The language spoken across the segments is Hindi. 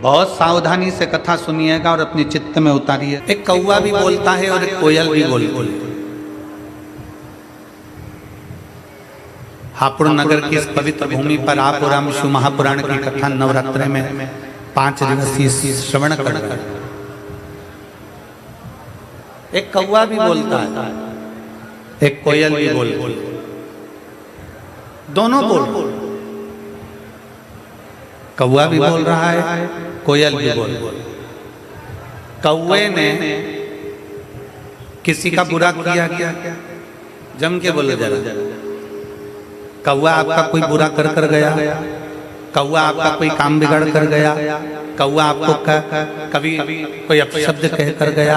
बहुत सावधानी से कथा सुनिएगा और अपने चित्त में उतारिए। एक कौवा भी बोलता है और एक कोयल भी बोलती है। हापुड़ नगर की इस पवित्र भूमि पर आप और हम शिव महापुराण की कथा नवरात्रि में 5 दिवसीय श्रवण कर। एक कौवा भी बोलता है, एक कोयल भी बोलती है, दोनों बोल। कौवा भी बोल रहा है, कोयल भी बोल। कौवे ने किसी का बुरा किया क्या? जम के बोलो जरा। कौवा आपका कोई बुरा कर गया? कौवा आपका कोई काम बिगाड़ कर गया? कौवा आपको कभी कोई अपशब्द कह कर गया?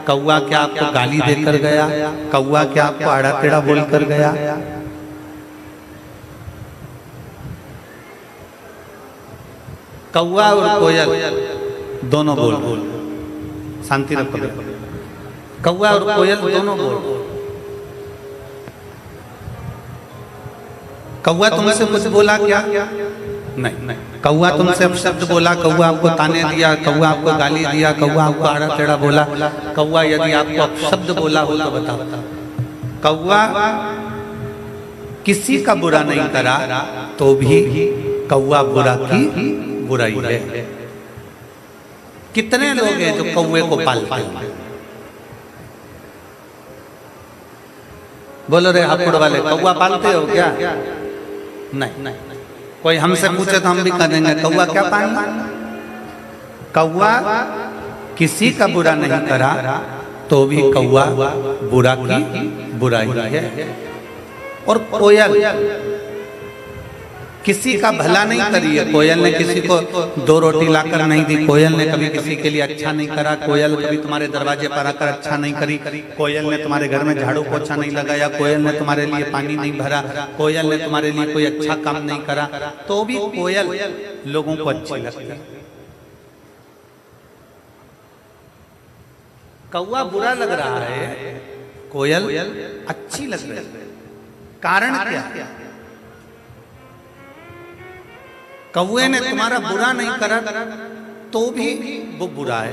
कौवा क्या आपको गाली देकर गया? कौवा क्या आपको आड़ा टेढ़ा बोल कर गया? कौवा और कोयल दोनों बोल। शांति रखो। कौवा और कोयल दोनों बोल। कौवा तुमसे कुछ बोला क्या? नहीं। कौवा तुमसे अपशब्द बोला, कौवा आपको ताने दिया, कौवा आपको गाली दिया, कौवा आपको आड़ा टेढ़ा बोला। कौवा यदि आपको अपशब्द बोला हो तो बताओ। कौवा किसी का बुरा नहीं करा तो भी कौवा बुरा की बुराई है। कितने लोग हैं जो कौवे को पालते हैं? बोलो रे हापुड़ वाले, कौवा पालते हो क्या? नहीं। कोई हमसे पूछे तो हम भी कह देंगे कौवा क्या पालना। कौवा किसी का बुरा नहीं करा तो भी कौवा बुरा की बुराई है। और कोयल किसी का भला नहीं करी है। कोयल ने किसी को 2 रोटी लाकर नहीं दी। कोयल ने कभी किसी के लिए अच्छा नहीं करा। कोयल कभी तुम्हारे दरवाजे पर आकर अच्छा नहीं करी। कोयल ने तुम्हारे घर में झाड़ू पोछा नहीं लगाया। कोयल ने तुम्हारे लिए पानी नहीं भरा। कोयल ने तुम्हारे लिए कोई अच्छा काम नहीं करा तो भी कोयल लोगों को अच्छी लगती है। कौवा बुरा लग रहा है, कोयल अच्छी लग रही है। कारण क्या? कौवे ने तुम्हारा बुरा नहीं करा तो भी वो बुरा है।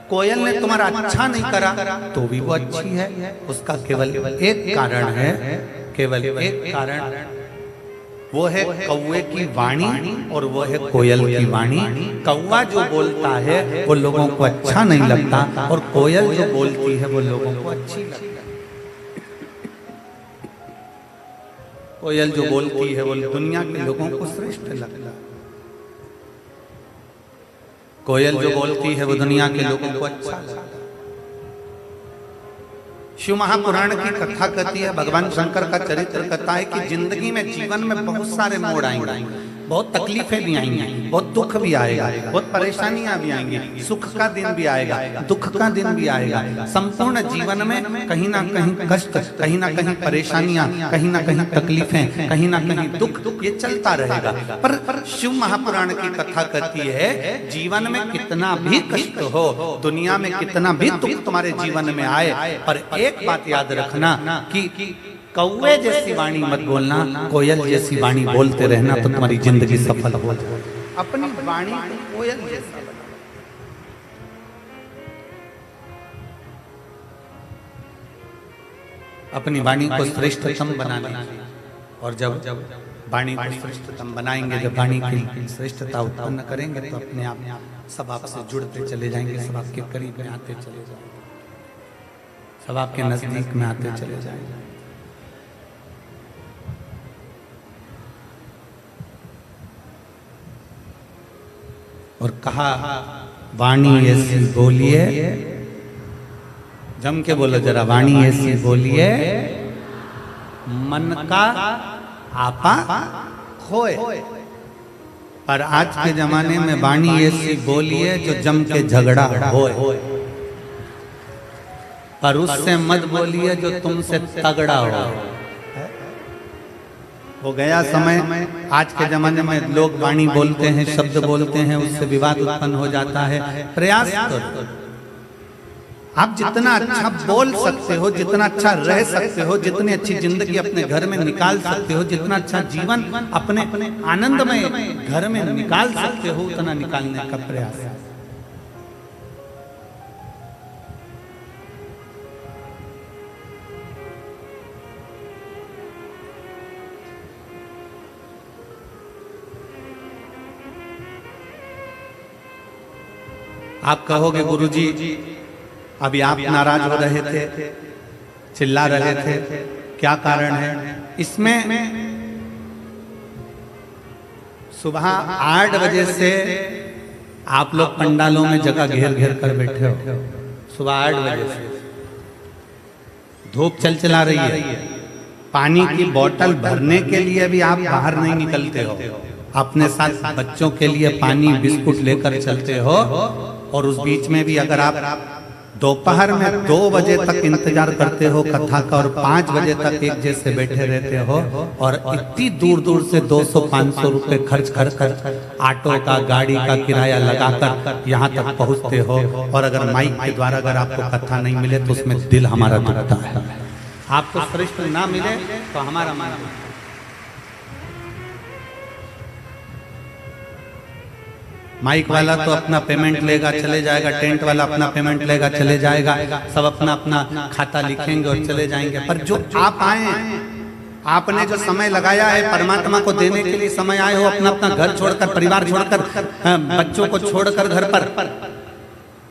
कोयल ने तुम्हारा अच्छा नहीं करा तो भी वो अच्छी है। उसका केवल एक कारण है, केवल एक कारण। वो है कौवे की वाणी और वो है कोयल की वाणी। कौवा जो बोलता है वो लोगों को अच्छा नहीं लगता और कोयल जो बोलती है वो लोगों को अच्छी लगती है। कोयल जो बोलती है वो दुनिया के लोगों को श्रेष्ठ लगता है। कोयल जो बोलती है वो दुनिया के लोगों को अच्छा लगता है। शिव महापुराण की कथा कहती है, भगवान शंकर का चरित्र कहता है कि जिंदगी में, जीवन में बहुत सारे मोड़ आएंगे, बहुत तकलीफें भी आएंगी, बहुत दुख भी आएगा, बहुत परेशानियां भी आएंगी, सुख का दिन भी आएगा, दुख का दिन भी आएगा। संपूर्ण जीवन में कहीं ना कहीं कष्ट, कहीं ना कहीं परेशानियां, कहीं ना कहीं तकलीफें, कहीं ना कहीं दुख, ये चलता रहेगा। पर शिव महापुराण की कथा कहती है जीवन में कितना भी कष्ट हो, दुनिया में कितना भी दुख तुम्हारे जीवन में आए, पर एक बात याद रखना कि कौवे जैसी वाणी मत बोलना, कोयल जैसी वाणी बोलते रहना तो तुम्हारी जिंदगी सफल हो। अपनी वाणी कोयल जैसी, अपनी वाणी को श्रेष्ठतम बनाना। और जब वाणी को श्रेष्ठतम बनाएंगे, जब वाणी की श्रेष्ठता उत्पन्न करेंगे तो अपने आप सब आपसे जुड़ते चले जाएंगे, सब आपके करीब में आते चले जाएंगे, सब आपके नजदीक में आते चले जाएंगे। और कहा वाणी ऐसी बोलिए, जम के बोलो जरा, वाणी ऐसी बोलिए मन का आपा खोए। पर आज के जमाने में वाणी ऐसी बोलिए जो जम के झगड़ा होए, पर उससे मत बोलिए जो तुमसे तगड़ा हो। हो गया समय, आज के जमाने में लोग वाणी बोलते हैं, शब्द बोलते हैं, उससे विवाद उत्पन्न हो जाता है। प्रयास करो आप जितना अच्छा बोल सकते हो, जितना अच्छा रह सकते हो, जितनी अच्छी जिंदगी अपने घर में निकाल सकते हो, जितना अच्छा जीवन अपने आनंदमय घर में निकाल सकते हो, उतना निकालने का प्रयास है। आप कहोगे गुरुजी अभी आप नाराज हो रहे थे, चिल्ला रहे थे, क्या कारण है? इसमें सुबह 8 बजे से आप लोग पंडालों में जगह घेर घेर कर बैठे हो। सुबह 8 बजे से धूप चला रही है, पानी की बोतल भरने के लिए भी आप बाहर नहीं निकलते हो, अपने साथ बच्चों के लिए पानी बिस्कुट लेकर चलते हो। और उस बीच में भी अगर आप दोपहर में 2 बजे तक इंतजार करते हो कथा का और 5 बजे तक एक जैसे बैठे रहते हो और इतनी दूर दूर से 200-500 रुपए खर्च कर ऑटो का, गाड़ी का किराया लगाकर यहाँ तक पहुँचते हो, और अगर माइक के द्वारा अगर आपको कथा नहीं मिले तो उसमें दिल हमारा दुखता है। आपको श्रेष्ठ ना मिले तो हमारा मन, माइक वाला तो अपना पेमेंट लेगा चले जाएगा, टेंट वाला अपना पेमेंट लेगा चले जाएगा, सब अपना अपना खाता लिखेंगे और चले जाएंगे। पर जो आप आए, आपने जो समय लगाया है परमात्मा को देने के लिए समय आए हो, अपना अपना घर छोड़कर, परिवार छोड़कर, बच्चों को छोड़कर घर पर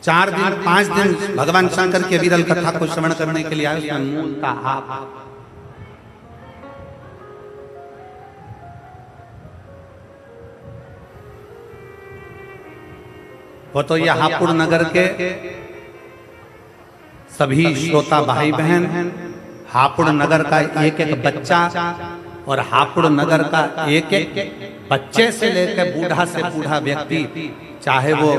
4 दिन 5 दिन भगवान शंकर के विरल कथा को श्रवण करने के लिए आए, उसमें मूलता आप। वो तो ये हापुड़ नगर के सभी श्रोता भाई बहन, हापुड़ नगर का एक एक बच्चा और हापुड़ नगर का एक एक बच्चे से लेकर बूढ़ा से बूढ़ा व्यक्ति, चाहे वो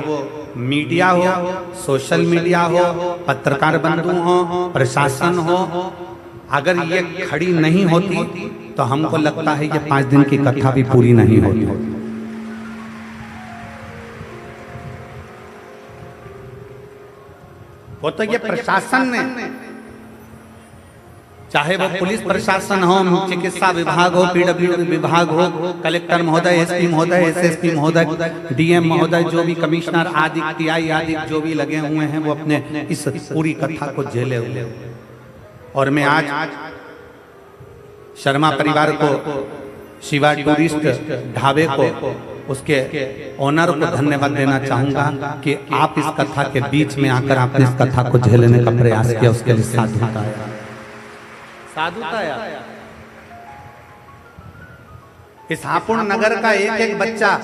मीडिया हो, सोशल मीडिया हो, पत्रकार बंधु हो, प्रशासन हो, अगर ये खड़ी नहीं होती तो हमको लगता है ये 5 दिन की कथा भी पूरी नहीं होती। वो तो ये प्रशासन ने, चाहे वो पुलिस प्रशासन हो, चिकित्सा विभाग हो, पीडब्ल्यूडी विभाग हो, कलेक्टर महोदय, एसपी महोदय, एसएसपी महोदय, डीएम महोदय, जो भी कमिश्नर आदि टीआई आदि जो भी लगे हुए हैं, वो अपने इस पूरी कथा को झेले हुए। और मैं आज शर्मा परिवार को, शिवा टूरिस्ट ढाबे को, उसके ओनर को धन्यवाद देना चाहूंगा कि आप इस कथा के बीच में आकर आपने इस कथा को झेलने का प्रयास किया, उसके लिए साधुता है, साधुता है। इस हापुड़ नगर का एक एक बच्चा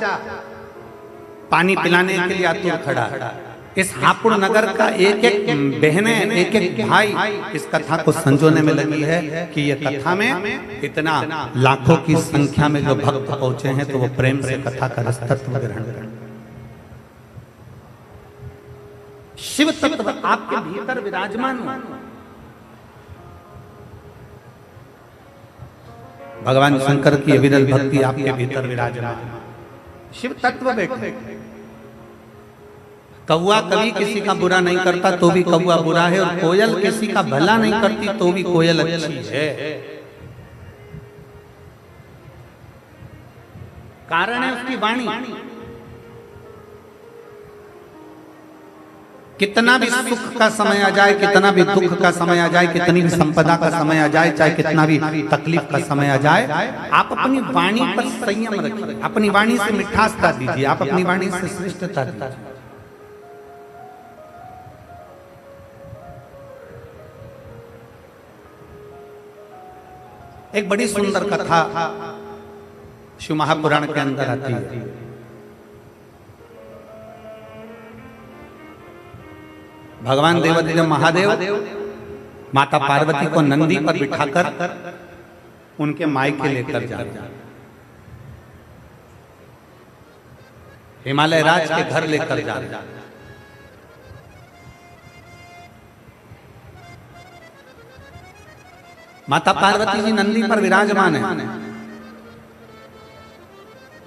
पानी पिलाने के लिए आतुर खड़ा है। इस हापुड़ नगर का एक एक बहने, एक एक भाई इस कथा को संजोने में लगी है कि ये कथा में इतना लाखों की संख्या में जो भक्त पहुंचे हैं, तो वो प्रेम से कथा का रसतत्व ग्रहण करें। शिव तत्व आपके भीतर विराजमान हो, भगवान शंकर की विरल भक्ति आपके भीतर विराजमान, शिव तत्व बैठे। कौआ कभी किसी का बुरा नहीं करता तो भी कौआ बुरा है, और कोयल किसी का भला नहीं करती तो भी कोयल अच्छी है। कारण है उसकी वाणी। कितना भी सुख का समय आ जाए, कितना भी दुख का समय आ जाए, कितनी भी संपदा का समय आ जाए, चाहे कितना भी तकलीफ का समय आ जाए, आप अपनी वाणी पर संयम रखिए, अपनी वाणी से मिठासता दीजिए, आप अपनी वाणी से श्रेष्ठता दीजिए। एक बड़ी सुंदर कथा शिव महापुराण के अंदर आती है। भगवान देवादिदेव महादेव माता पार्वती को नंदी पर बिठाकर उनके मायके लेकर जा रहे, हिमालय राज के घर लेकर जा रहे। माता पार्वती जी नंदी पर विराजमान है।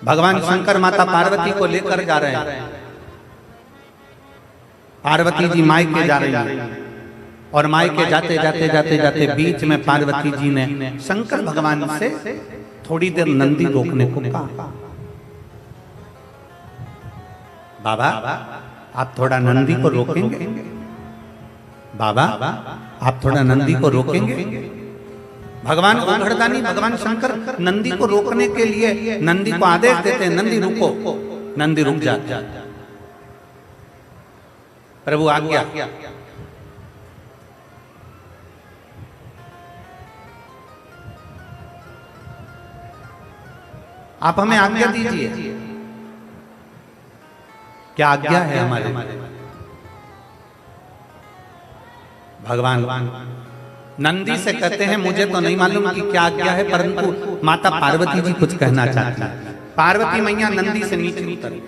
भगवान शंकर माता पार्वती को लेकर जा रहे हैं। पार्वती जी मायके जा रही हैं। और मायके जाते जाते जाते जाते बीच में पार्वती जी ने शंकर भगवान से थोड़ी देर नंदी रोकने को कहा। बाबा आप थोड़ा नंदी को रोकेंगे? बाबा आप थोड़ा नंदी को रोकेंगे? भगवान ओघड़दानी भगवान शंकर नंदी को रोकने के लिए नंदी को आदेश देते हैं, नंदी रुको। नंदी रुक जाता, प्रभु आज्ञा। आप हमें आज्ञा दीजिए। क्या आज्ञा है हमारे? भगवान नंदी से कहते हैं मुझे तो नहीं मालूम कि क्या आज्ञा है, परंतु माता पार्वती जी कुछ कहना चाहती है। पार्वती मैया नंदी से नीचे उतरी।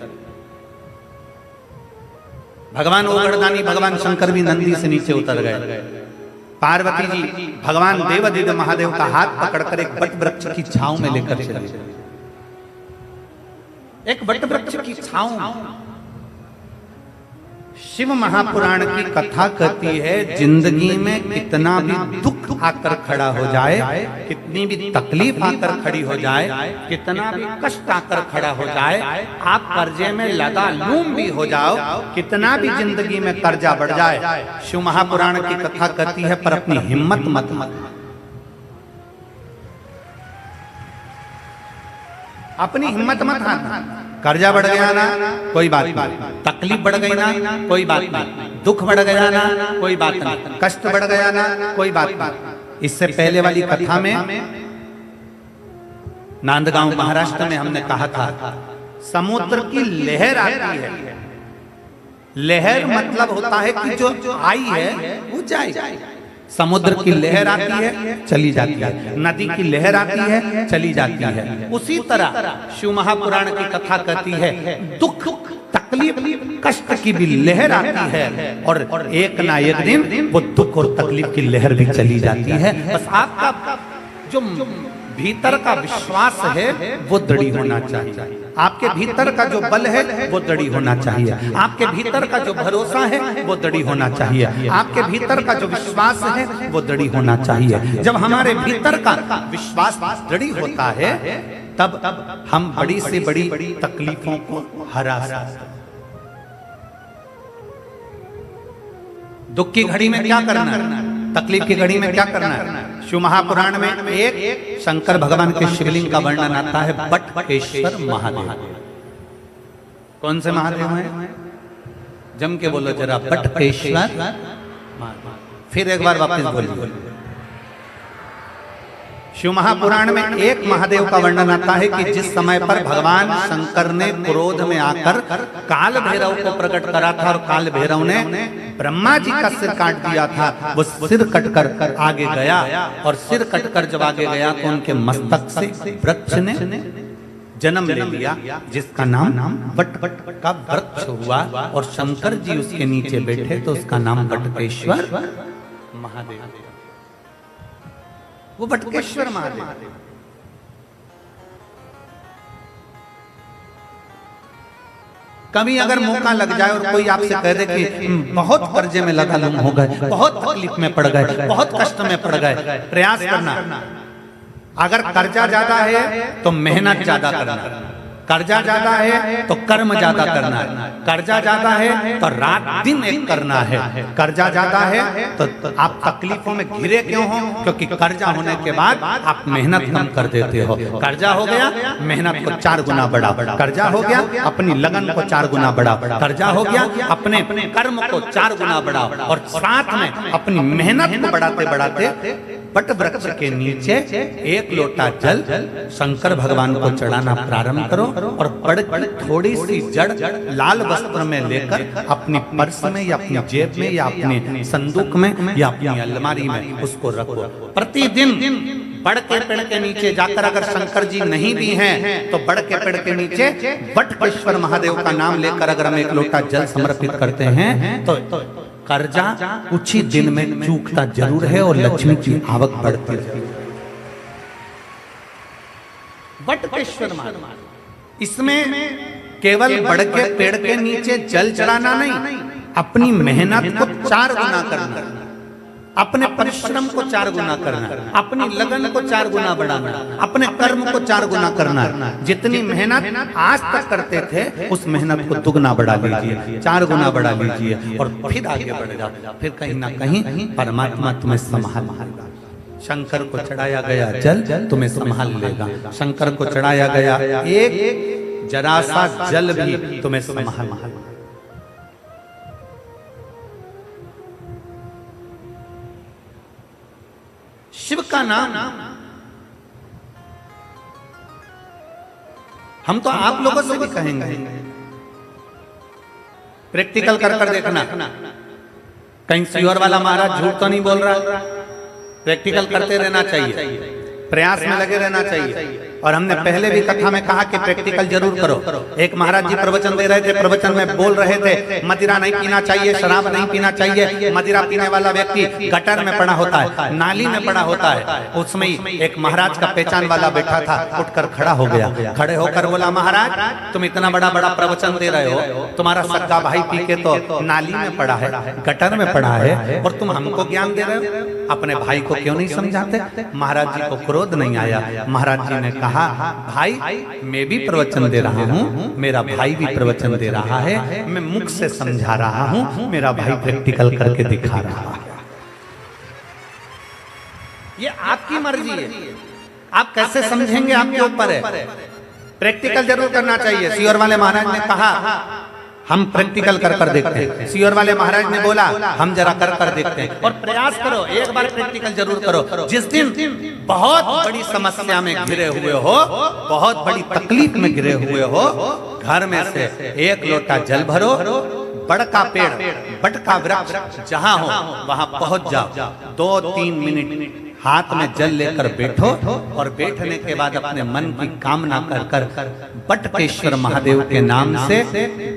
भगवान ओघड़दानी भगवान शंकर भी नंदी से नीचे उतर गए। पार्वती जी भगवान देवादिदेव महादेव का हाथ पकड़कर एक वट वृक्ष की छांव में लेकर चले। एक वट वृक्ष की छांव। शिव महापुराण की कथा कहती है जिंदगी में कितना भी दुख आकर खड़ा हो जाए, कितनी भी तकलीफ आकर खड़ी हो जाए, कितना भी कष्ट आकर खड़ा हो जाए, आप कर्जे में लगा लूम भी हो जाओ, कितना भी जिंदगी में कर्जा बढ़ जाए, शिव महापुराण की कथा कहती है पर अपनी हिम्मत मत अपनी हिम्मत मत हारना। कर्जा बढ़ गया ना कोई बात नहीं, तकलीफ बढ़ गई ना कोई बात नहीं, दुख बढ़ गया ना कोई बात नहीं, कष्ट बढ़ गया ना कोई बात नहीं। इससे पहले वाली कथा में नांदगांव महाराष्ट्र में हमने कहा था समुद्र की लहर आती है। लहर मतलब होता है कि जो आई है वो जाए। समुद्र की लहर आती है चली जाती है, नदी की लहर आती है चली जाती है। उसी तरह शिव महापुराण की कथा कहती है दुख तकलीफ कष्ट की भी लहर आती है और एक ना एक दिन वो दुख और तकलीफ की लहर भी चली जाती है। बस आपका जो भीतर का विश्वास है वो दृढ़ होना चाहिए, आपके भीतर का जो बल है वो दृढ़ होना चाहिए, आपके भीतर का जो भरोसा है वो दृढ़ होना चाहिए, आपके भीतर का जो विश्वास है वो दृढ़ होना चाहिए। जब हमारे भीतर का विश्वास दृढ़ होता है तब हम बड़ी से बड़ी तकलीफों को हरा सकते हैं। दुख की घड़ी में क्या करना है, तकलीफ की घड़ी में क्या करना है? शिव महापुराण में एक शंकर भगवान के शिवलिंग का वर्णन आता है बटकेश्वर महादेव। कौन से महादेव हैं? जम के बोलो जरा, बटकेश्वर महादेव। फिर एक बार वापस बोलिए। शिव महापुराण में एक महादेव का वर्णन आता है कि जिस समय पर भगवान शंकर ने क्रोध में आकर काल भैरव को प्रकट करा था और काल भैरव ने ब्रह्मा जी का सिर काट दिया था, वो सिर कटकर आगे गया और सिर कटकर जब आगे गया तो उनके मस्तक से वृक्ष ने जन्म ले लिया जिसका नाम बट का वृक्ष हुआ और शंकर जी उसके नीचे बैठे तो उसका नाम बटकेश्वर महादेव। वो बटकेश्वर महादेव। कभी अगर मौका लग जाए और कोई आपसे कह दे कि बहुत कर्जे में लगा लूम हो गए, बहुत तकलीफ में पड़ गए, बहुत कष्ट में पड़ गए, प्रयास करना। अगर कर्जा ज्यादा है तो मेहनत ज्यादा करना, कर्जा ज्यादा है तो कर्म ज्यादा करना है, कर्जा ज्यादा है तो रात दिन एक करना है, कर्जा ज्यादा है तो आप तकलीफों में घिरे क्यों हो? क्योंकि कर्जा होने के बाद आप मेहनत कम कर देते हो। कर्जा हो गया मेहनत को 4 गुना बढ़ा, कर्जा हो गया अपनी लगन को 4 गुना बढ़ा, कर्जा हो गया अपने कर्म को 4 गुना बढ़ा और साथ में अपनी मेहनत को बढ़ाते बढ़ाते बट वृक्ष के नीचे एक लोटा जल शंकर भगवान को चढ़ाना प्रारंभ करो और बड़ थोड़ी सी जड़ लाल वस्त्र में लेकर अपनी पर्स में या अपनी जेब में या अपने संदूक में या अपनी अलमारी में उसको रखो। प्रतिदिन बड़ के पेड़ के नीचे जाकर अगर शंकर जी नहीं भी हैं तो बड़ के पेड़ के नीचे बटकेश्वर महादेव का नाम लेकर अगर हम एक लोटा जल समर्पित करते हैं तो कर्जा कुछ ही दिन में चूकता जरूर है और लक्ष्मी की आवक बढ़ती है। बटकेश्वर महादेव। इसमें केवल बड़ के पेड़ के नीचे जल चढ़ाना नहीं, अपनी मेहनत को 4 गुना करना। अपने परिश्रम को 4 गुना करना, अपनी लगन को 4 गुना बढ़ाना, अपने कर्म को 4 गुना करना। जितनी मेहनत आज तक करते थे उस मेहनत को दुगना बढ़ा लीजिए, 4 गुना बढ़ा लीजिए और फिर आगे बढ़ जाओ। फिर कहीं ना कहीं परमात्मा तुम्हें संभाल लेगा। शंकर को चढ़ाया गया जल तुम्हें संभाल लेगा। शंकर को चढ़ाया गया एक जरा सा जल भी तुम्हें संभाल लेगा। शिव का नाम हम तो आप लोगों से भी कहेंगे, प्रैक्टिकल कर देखना। कहीं सीहोर वाला महाराज झूठ तो नहीं बोल रहा। प्रैक्टिकल करते रहना चाहिए, प्रयास में लगे रहना चाहिए। और हमने पहले भी कथा में कहा कि प्रैक्टिकल जरूर करो। एक महाराज जी प्रवचन दे रहे थे, प्रवचन में बोल रहे थे मदिरा नहीं पीना चाहिए, शराब नहीं पीना चाहिए। मदिरा पीने वाला व्यक्ति गटर में पड़ा होता है, नाली में पड़ा होता है। उसमें एक महाराज का पहचान वाला बैठा था, उठकर खड़ा हो गया। खड़े होकर बोला, महाराज तुम इतना बड़ा बड़ा प्रवचन दे रहे हो, तुम्हारा सगा भाई पी के तो नाली में पड़ा है, गटर में पड़ा है, और तुम हमको ज्ञान दे रहे हो। अपने भाई को क्यों नहीं समझाते? महाराज जी को क्रोध नहीं आया। महाराज जी ने कहा, भाई मैं भी प्रवचन दे रहा हूँ, मेरा भाई भी प्रवचन दे रहा है, मैं मुख से समझा रहा हूँ, मेरा भाई प्रैक्टिकल करके दिखा रहा है। ये आपकी मर्जी है, आप कैसे समझेंगे आपके ऊपर है। प्रैक्टिकल जरूर करना चाहिए। सीहोर वाले महाराज ने कहा हम प्रैक्टिकल कर देखते हैं। सीहोर वाले महाराज ने बोला हम जरा कर देखते हैं। और प्रयास करो, एक बार प्रैक्टिकल जरूर करो। जिस दिन बहुत बड़ी समस्या में घिरे हुए हो, बहुत बड़ी तकलीफ में घिरे हुए हो, घर में से 1 लोटा जल भरो, बड़का पेड़, बटका वृक्ष जहां हो वहां पहुंच जाओ, 2-3 मिनट हाथ में जल लेकर बैठो और बैठने के बाद अपने मन की कामना कर बटकेश्वर महादेव के नाम से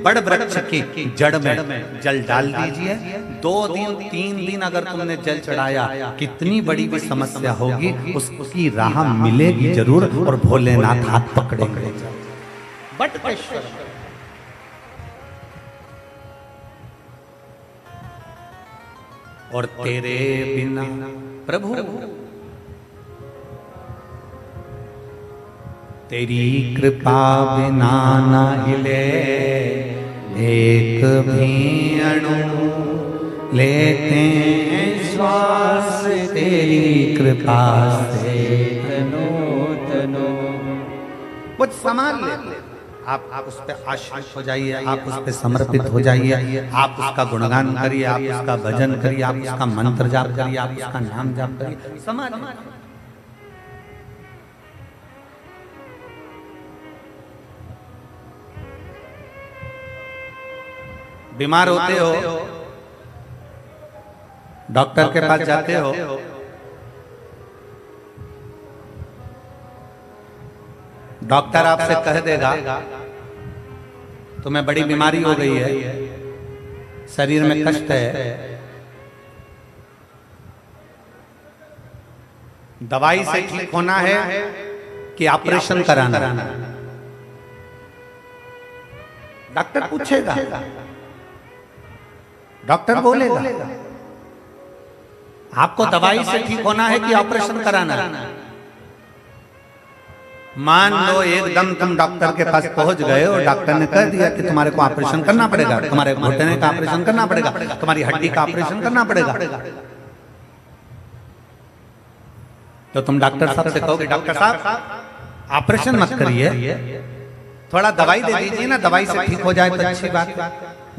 बड़ वृक्ष की जड़ में जल डाल दीजिए। 2 दिन 3 दिन अगर तुमने जल चढ़ाया, कितनी बड़ी भी समस्या होगी उसकी राह मिलेगी जरूर, और भोलेनाथ हाथ पकड़ेंगे। बटकेश्वर और तेरे बिना प्रभु तेरी कृपा बिना न हिले एक भी अणु, लेते हैं श्वास तेरी कृपा से तनो तनो। कुछ संभाल ले, आप उस पर आश्रित हो जाइए, आप उस पर समर्पित हो जाइए, आप उसका गुणगान करिए, आप उसका भजन करिए, आप उसका मंत्र जाप करिए, आप उसका नाम जाप करिए। समाज बीमार होते हो, डॉक्टर के पास जाते हो, डॉक्टर आपसे कह देगा तुम्हें बड़ी बीमारी हो गई है, शरीर में कष्ट है, दवाई से ठीक होना है कि ऑपरेशन कराना। डॉक्टर पूछेगा, डॉक्टर बोलेगा आपको दवाई से ठीक होना है कि ऑपरेशन कराना। मान लो एकदम तुम डॉक्टर के पास पहुंच गए और डॉक्टर ने कह दिया कि तुम्हारे को ऑपरेशन करना पड़ेगा, तुम्हारे घुटने का ऑपरेशन करना पड़ेगा, तुम्हारी हड्डी का ऑपरेशन करना पड़ेगा। तो तुम डॉक्टर साहब से कहोगे डॉक्टर साहब ऑपरेशन मत करिए, थोड़ा दवाई दे दीजिए ना, दवाई से ठीक हो जाए तो अच्छी बात।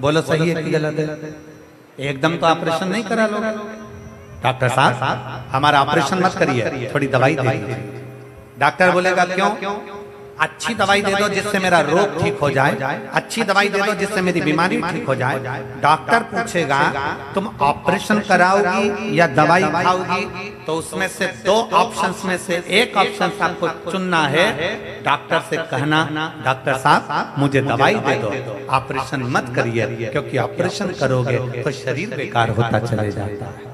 बोलो सही है कि गलत है? एकदम तो ऑपरेशन नहीं करा लो। डॉक्टर साहब हमारा ऑपरेशन मत करिए, थोड़ी दवाई दे दीजिए। डॉक्टर बोलेगा क्यों? अच्छी दवाई दे दो जिससे मेरा रोग ठीक हो जाए, अच्छी दवाई दे दो जिससे मेरी बीमारी ठीक हो जाए। डॉक्टर पूछेगा तुम ऑपरेशन कराओगी या दवाई खाओगी, तो उसमें से 2 ऑप्शंस में से एक ऑप्शन आपको चुनना है। डॉक्टर से कहना डॉक्टर साहब मुझे दवाई दे दो, ऑपरेशन मत करिए, क्योंकि ऑपरेशन करोगे तो शरीर बेकार होता चले जाता है।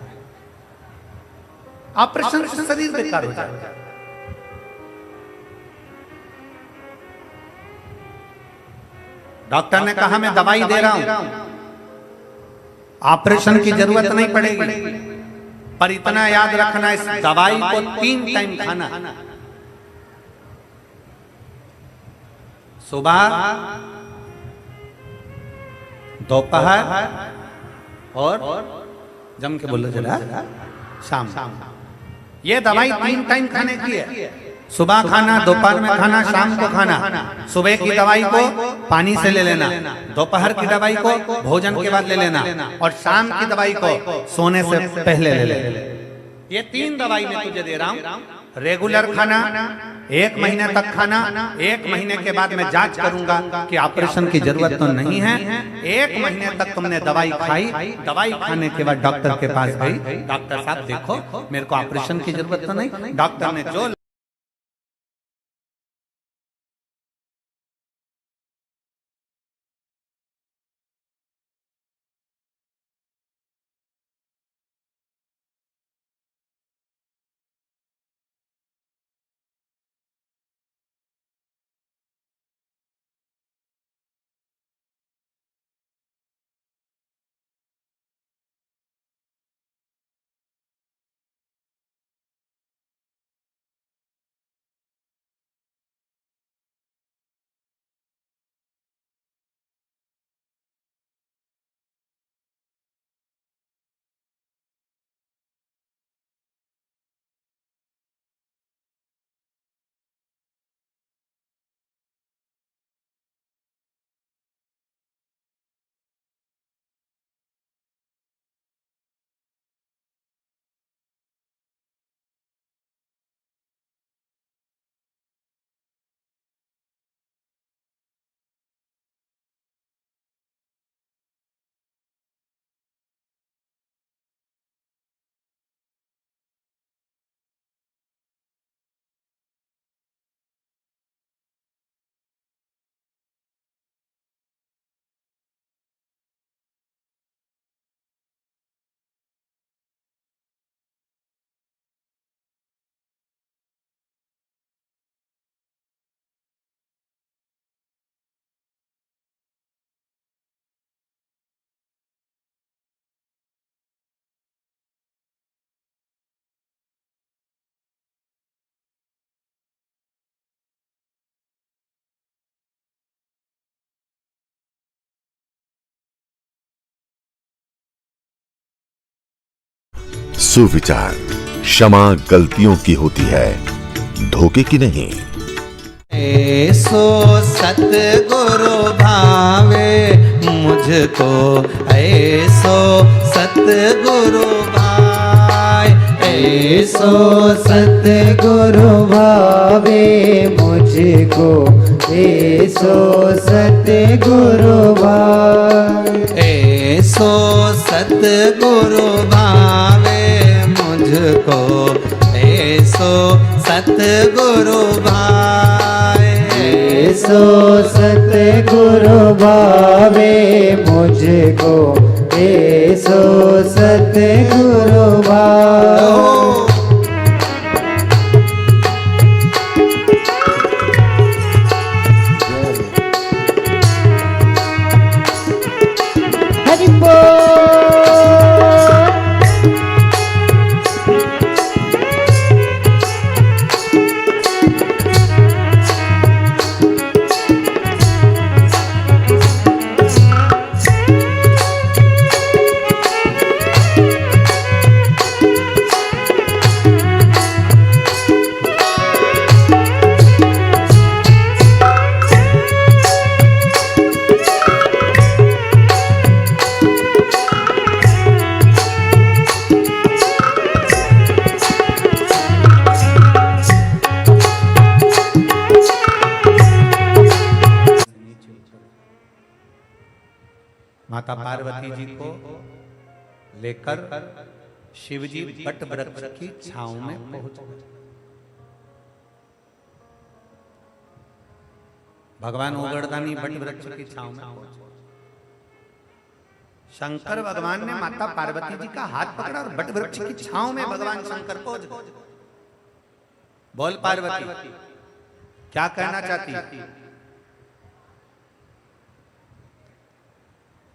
ऑपरेशन से शरीर बेकार हो जाता है। डॉक्टर ने कहा मैं दवाई दे रहा हूं, ऑपरेशन की जरूरत नहीं पड़ेगी। पर इतना याद रखना, इस दवाई को 3 टाइम खाना, सुबह, दोपहर और जम के बोलो जरा शाम। ये दवाई 3 टाइम खाने की है। सुबह खाना, दोपहर में खाना, शाम को खाना। सुबह की दवाई को पानी से ले लेना, दोपहर की दवाई को भोजन के बाद ले लेना, और शाम की दवाई को सोने से पहले ले लेना। ये 3 दवाई मैं तुझे दे रहा हूं। रेगुलर खाना, 1 महीने तक खाना। 1 महीने के बाद मैं जांच करूंगा कि ऑपरेशन की जरूरत तो नहीं है। 1 महीने तक तुमने दवाई खाई, दवाई खाने के बाद डॉक्टर के पास गई, डॉक्टर साहब देखो मेरे को ऑपरेशन की जरूरत तो नहीं। डॉक्टर ने जो सुविचार, क्षमा गलतियों की होती है, धोखे की नहीं। ऐसो सतगुरु भावे मुझको, ऐसो सतगुरु भाए, ऐसो सतगुरु भावे मुझको, ऐसो सतगुरु भाए, ऐसो सतगुरु भावे मुझको, ऐसो सतगुरु भाए, ऐसो सतगुरु भावे मुझको, ऐसो सतगुरु भावे। हरि बोल। माता पार्वती जी को लेकर शिव जी बट वृक्ष की छांव में पहुंच गए। भगवान उगड़दानी बट वृक्ष की छांव में पहुंचे। शंकर भगवान ने माता पार्वती जी का हाथ पकड़ा और बट वृक्ष की छांव में भगवान शंकर पहुंच गए। बोल पार्वती, क्या कहना चाहती?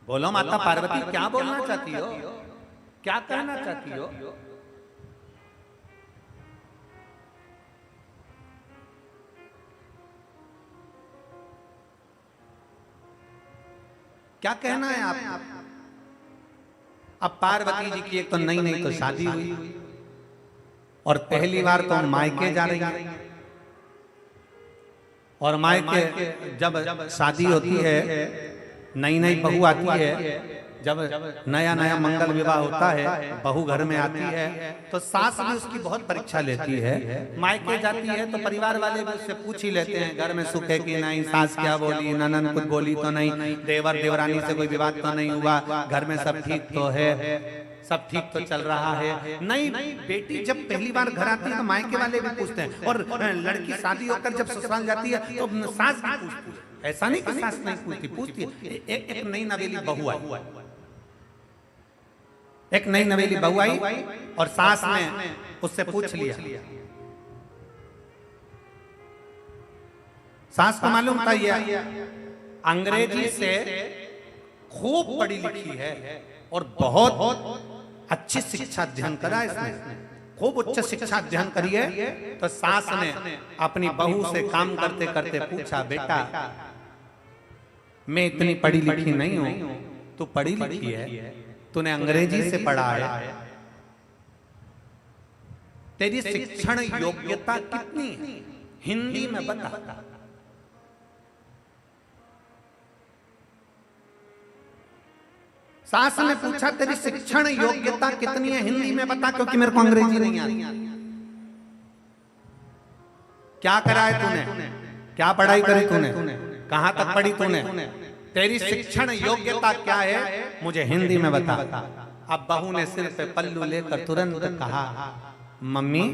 बोलो माता पार्वती, क्या बोलना चाहती हो? क्या कहना चाहती हो? क्या कहना है आप? अब पार्वती जी की एक तो नई नई तो शादी हुई और पहली बार तो मायके जा रही है, और मायके जब शादी होती है, नई नई बहू आती है, जब नया नया मंगल विवाह होता है, बहू घर में आती है तो सास भी उसकी बहुत परीक्षा लेती है। मायके जाती है तो परिवार वाले भी उससे पूछ ही लेते हैं घर में सुख है कि नहीं, सास क्या बोली, ननद कुछ बोली तो नहीं, देवर देवरानी से कोई विवाद तो नहीं हुआ, घर में सब ठीक तो है, सब ठीक तो चल रहा है। नहीं, बेटी जब पहली बार घर आती है तो मायके वाले भी पूछते हैं, और लड़की शादी होकर जब ससुराल जाती है तो सास भी पूछती है। ऐसा नहीं कि सास नहीं पूछती, पूछती है। एक नई नवेली बहू आई, एक नई नवेली बहू आई और सास ने उससे पूछ लिया। सास को मालूम था ये अंग्रेजी से खूब पढ़ी लिखी है और बहुत अच्छी शिक्षा अध्ययन करा इसने, खूब उच्च शिक्षा अध्ययन करी है। तो सास ने अपनी बहू से काम करते करते पूछा, बेटा मैं इतनी पढ़ी लिखी नहीं हूं, तू पढ़ी लिखी है, तूने अंग्रेजी से पढ़ा है, तेरी शिक्षण योग्यता कितनी है, हिंदी में बता। सास ने पूछा तेरी शिक्षण योग्यता कितनी है, हिंदी में बता, क्योंकि मेरे को अंग्रेजी नहीं आती। क्या करा है तूने, क्या पढ़ाई करी तूने, कहां तक पढ़ी तूने, तेरी शिक्षण योग्यता क्या है, मुझे हिंदी में बता। अब बहू ने सिर पे पल्लू लेकर तुरंत कहा, मम्मी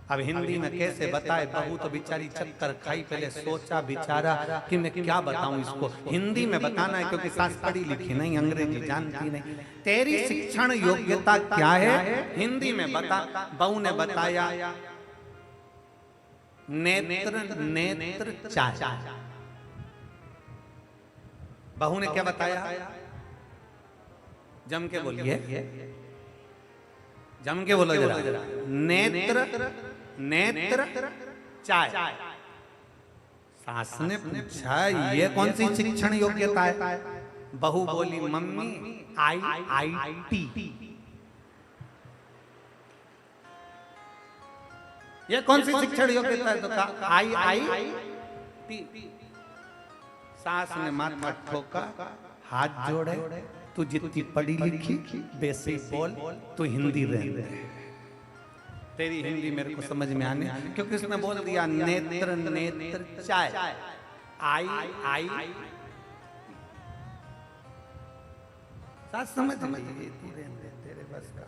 अब हिंदी में कैसे बताए। बहू तो बेचारी चक्कर खाई, पहले सोचा बिचारा कि मैं क्या बताऊं इसको, हिंदी में बताना है क्योंकि सास पढ़ी लिखी नहीं, अंग्रेजी जानती नहीं। तेरी शिक्षण योग्यता क्या है, हिंदी में बता। बहू ने बताया, नेत्र नेत्र चाय। बहू ने क्या बताया, जम के बोलिए, जम के बोलो जरा, नेत्र नेत्र चाय। सास ने पूछा ये कौन सी शिक्षण योग्यता है। बहू बोली, मम्मी IIT। ये कौन सी शिक्षण योग्यता है, तो कहा IIT। सास ने माथा ठोका, हाथ जोड़े, तू जितनी पढ़ी लिखी वैसे बोल, तू हिंदी रहने, तेरी हिंदी मेरे को समझ में आने, क्योंकि उसने बोल दिया नेत्र नेत्र चाय, आई। सास समझ में, तू रहने, तेरे बस का।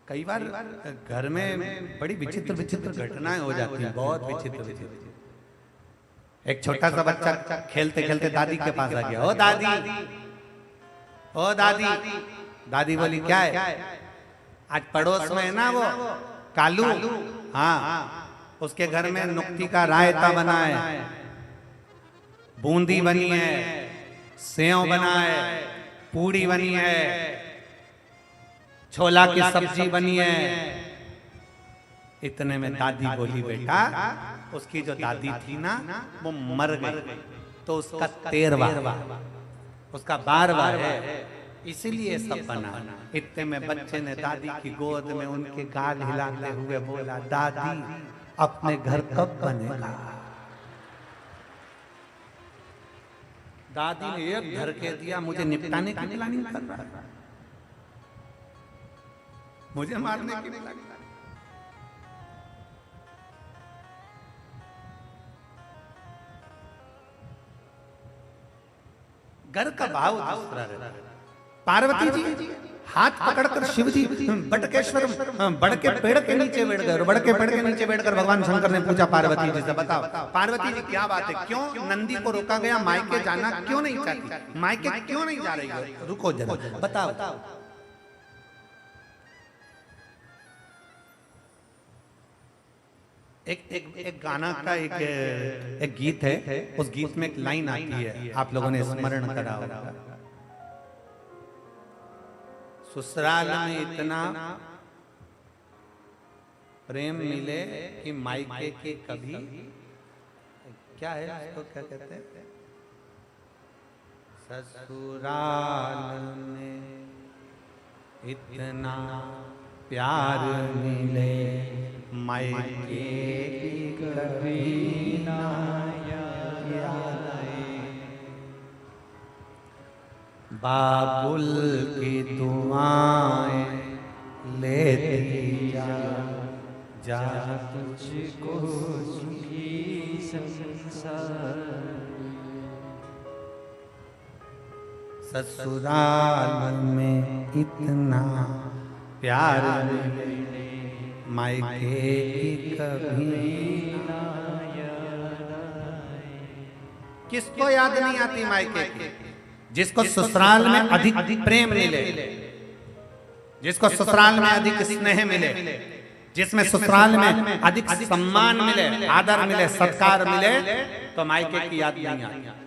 कई बार घर में बड़ी विचित्र विचित्र घटनाएं हो जाती हैं, बहुत विचित्र विचित्र। एक छोटा सा बच्चा खेलते खेलते दादी के पास आ गया, ओ दादी, ओ दादी। दादी बोली, क्या है, आज पड़ोस में है ना वो कालू, हाँ उसके घर में नुक्ती का रायता बना है, बूंदी बनी है, सेव बना है, पूड़ी बनी है, छोला की सब्जी बनी है। इतने में दादी बोली, बेटा उसकी जो दादी थी ना वो मर गई, तो उसका 13वां, उसका 12वां है, इसीलिए सब बना। इतने में बच्चे ने दादी की गोद में उनके गाल हिलाते हुए बोला, दादी अपने घर कब बनेगा। दादी ने एक घर के दिया, मुझे निपटाने की प्लानिंग कर रहा है, मुझे मारने की प्लानिंग। घर का भाव दूसरा रहता है। पार्वती जी हाथ पकड़कर शिव जी बटकेश्वर बड़ के पेड़ के नीचे बैठ गए, और बड़ के पेड़ के नीचे बैठकर भगवान शंकर ने पूछा पार्वती जी से, बताओ पार्वती जी क्या बात है, क्यों नंदी को रोका गया, मायके जाना क्यों नहीं चाहती, मायके क्यों नहीं जा रही है, रुको जरा बताओ। एक गाना का एक गीत है, उस गीत में एक लाइन आती है, आप लोगों ने स्मरण करा होगा, ससुराल में इतना प्रेम मिले कि मायके के कभी क्या है इसको क्या कहते हैं? ससुराल में इतना प्यार मिले मायके कभी ना याद आए। बाबुल की दुआएं लेती जा तुझको सुखी संसार। ससुराल में इतना प्यार मिले मायके की कभी ना याद आए। किसको याद नहीं आती मायके की? जिसको ससुराल में अधिक प्रेम मिले, जिसको ससुराल में अधिक स्नेह मिले, जिसमें ससुराल में अधिक सम्मान मिले, आदर मिले, सत्कार मिले, तो मायके की याद नहीं आती।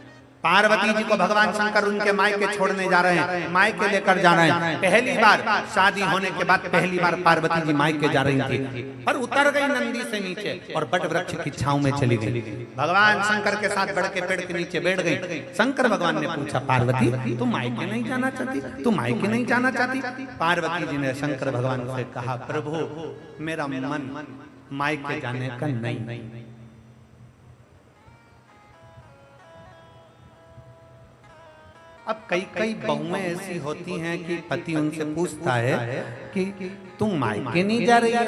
पार्वती जी को भगवान शंकर उनके मायके छोड़ने जा रहे हैं, मायके लेकर जा रहे हैं। पहली बार शादी होने के बाद पहली बार पार्वती जी मायके जा रही थी, पर उतर गई नंदी से नीचे और बट वृक्ष की छांव में चली गई। भगवान शंकर के साथ बढ़ के पेड़ के नीचे बैठ गई। शंकर भगवान ने पूछा, पार्वती तुम मायके नहीं जाना चाहती? तुम मायके नहीं जाना चाहती? पार्वती जी ने शंकर भगवान से कहा, प्रभु मेरा मन मायके जाने का नहीं। अब कई बहुएं ऐसी होती हैं कि पति उनसे पूछता है कि तुम मायके नहीं जा रही है?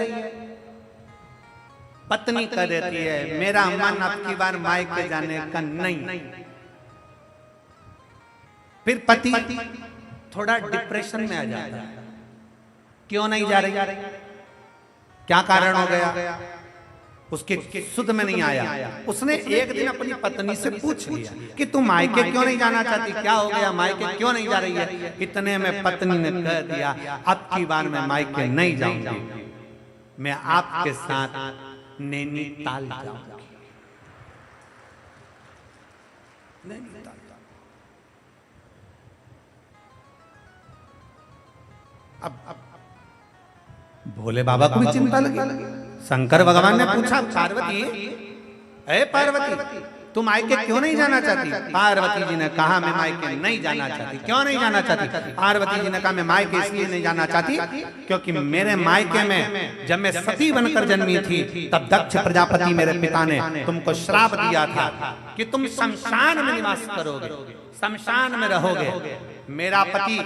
पत्नी कह देती है, मेरा मन अब की बार मायके जाने का नहीं। फिर पति थोड़ा डिप्रेशन में आ जाता है, क्यों नहीं जा रही? क्या कारण हो गया? उसके सुध में नहीं आया। उसने एक दिन अपनी पत्नी से पूछ लिया कि तुम मायके क्यों नहीं जाना चाहती? क्या हो गया? मायके क्यों नहीं जा रही है? इतने में पत्नी ने कह दिया, अब की बार मैं मायके नहीं जाऊंगी, मैं आपके साथ नैनीताल जाऊंगी। अब भोले बाबा को भी चिंता लगी। शंकर भगवान ने पूछा, पार्वती ए पार्वती तुम मायके क्यों नहीं जाना चाहती? पार्वती जी ने कहा, मैं मायके नहीं जाना चाहती। क्यों नहीं जाना चाहती? पार्वती जी ने कहा, मैं मायके इसलिए नहीं जाना चाहती क्योंकि मेरे मायके में जब मैं सती बनकर जन्मी थी तब दक्ष प्रजापति मेरे पिता ने तुमको श्राप दिया था कि तुम शमशान में निवास करोगे, शमशान में रहोगे। मेरा पति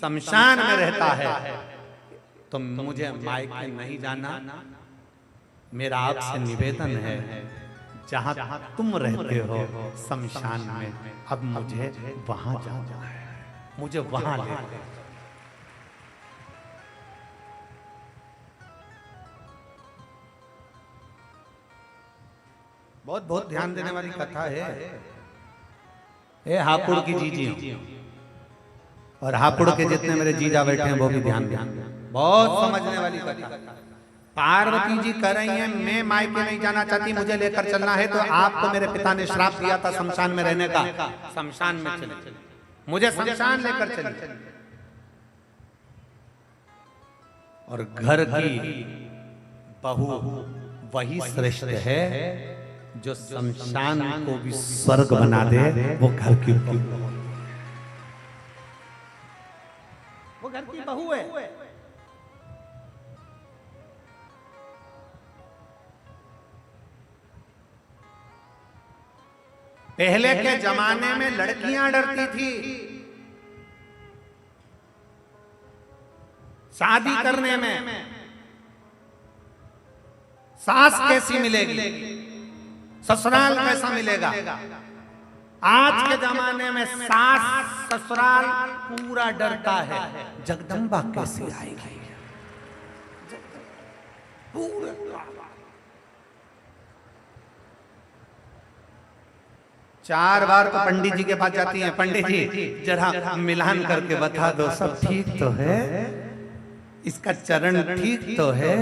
शमशान में रहता है, तो मुझे मायके नहीं जाना। मेरा आपसे निवेदन है, जहां तुम रहते हो शमशान में, अब मुझे वहां जाना है, मुझे वहां ले। बहुत बहुत ध्यान देने वाली कथा है। ए हापुड़ की जीजी और हापुड़ के जितने मेरे जीजा बैठे हैं वो भी ध्यान दें, बहुत समझने वाली कथा। पार्वती जी कह रही हैं, मैं मायके नहीं जाना चाहती, मुझे लेकर चलना है। तो आपको मेरे पिता ने श्राप दिया था शमशान में रहने का, शमशान में चले, मुझे शमशान लेकर चले। और घर की बहू वही श्रेष्ठ है जो शमशान को भी स्वर्ग बना दे। वो घर की बहू, वो घर की बहू है। पहले के जमाने में लड़कियां डरती थी शादी करने में, सास कैसी मिलेगी, ससुराल कैसा मिलेगा। आज के जमाने में सास ससुराल पूरा डरता है, जगदम्बा कैसी आएगी, पूरा। चार बार तो पंडित जी के पास जाती हैं, पंडित जी जरा मिलान करके बता दो सब ठीक तो है, इसका चरण ठीक तो है।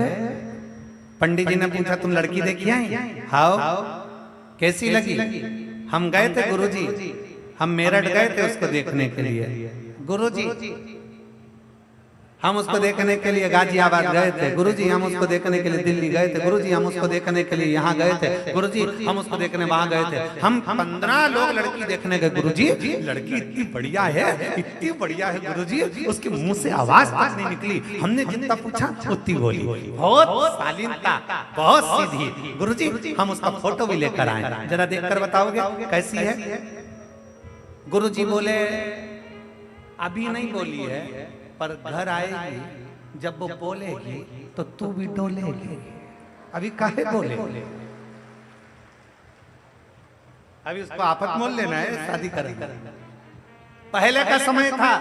पंडित जी ने पूछा, तुम लड़की देखी आई? हाउ कैसी लगी? हम गए थे गुरुजी, हम मेरठ गए थे उसको देखने के लिए। गुरुजी हम उसको देखने के लिए गाजियाबाद गए थे गुरुजी, हम उसको देखने के लिए दिल्ली गए थे गुरुजी, हम उसको देखने के लिए यहाँ गए थे गुरुजी, हम उसको देखने वहां गए थे। हम 15 लोग लड़की देखने गए गुरुजी, लड़की इतनी बढ़िया है, इतनी बढ़िया है गुरुजी, उसके मुंह से आवाज तक नहीं निकली। हमने जितना पूछा उतनी बोली, बहुत शालीनता, बहुत सीधी। गुरुजी हम उसका फोटो भी लेकर आए, जरा देखकर बताओगे कैसी है? गुरुजी बोले अभी नहीं बोली है, पर घर आएगी, जब वो बोलेगी तो तू भी डोलेगी। अभी काहे बोले? अभी उसको आफत मोल लेना है, शादी करेंगे। पहले का समय था,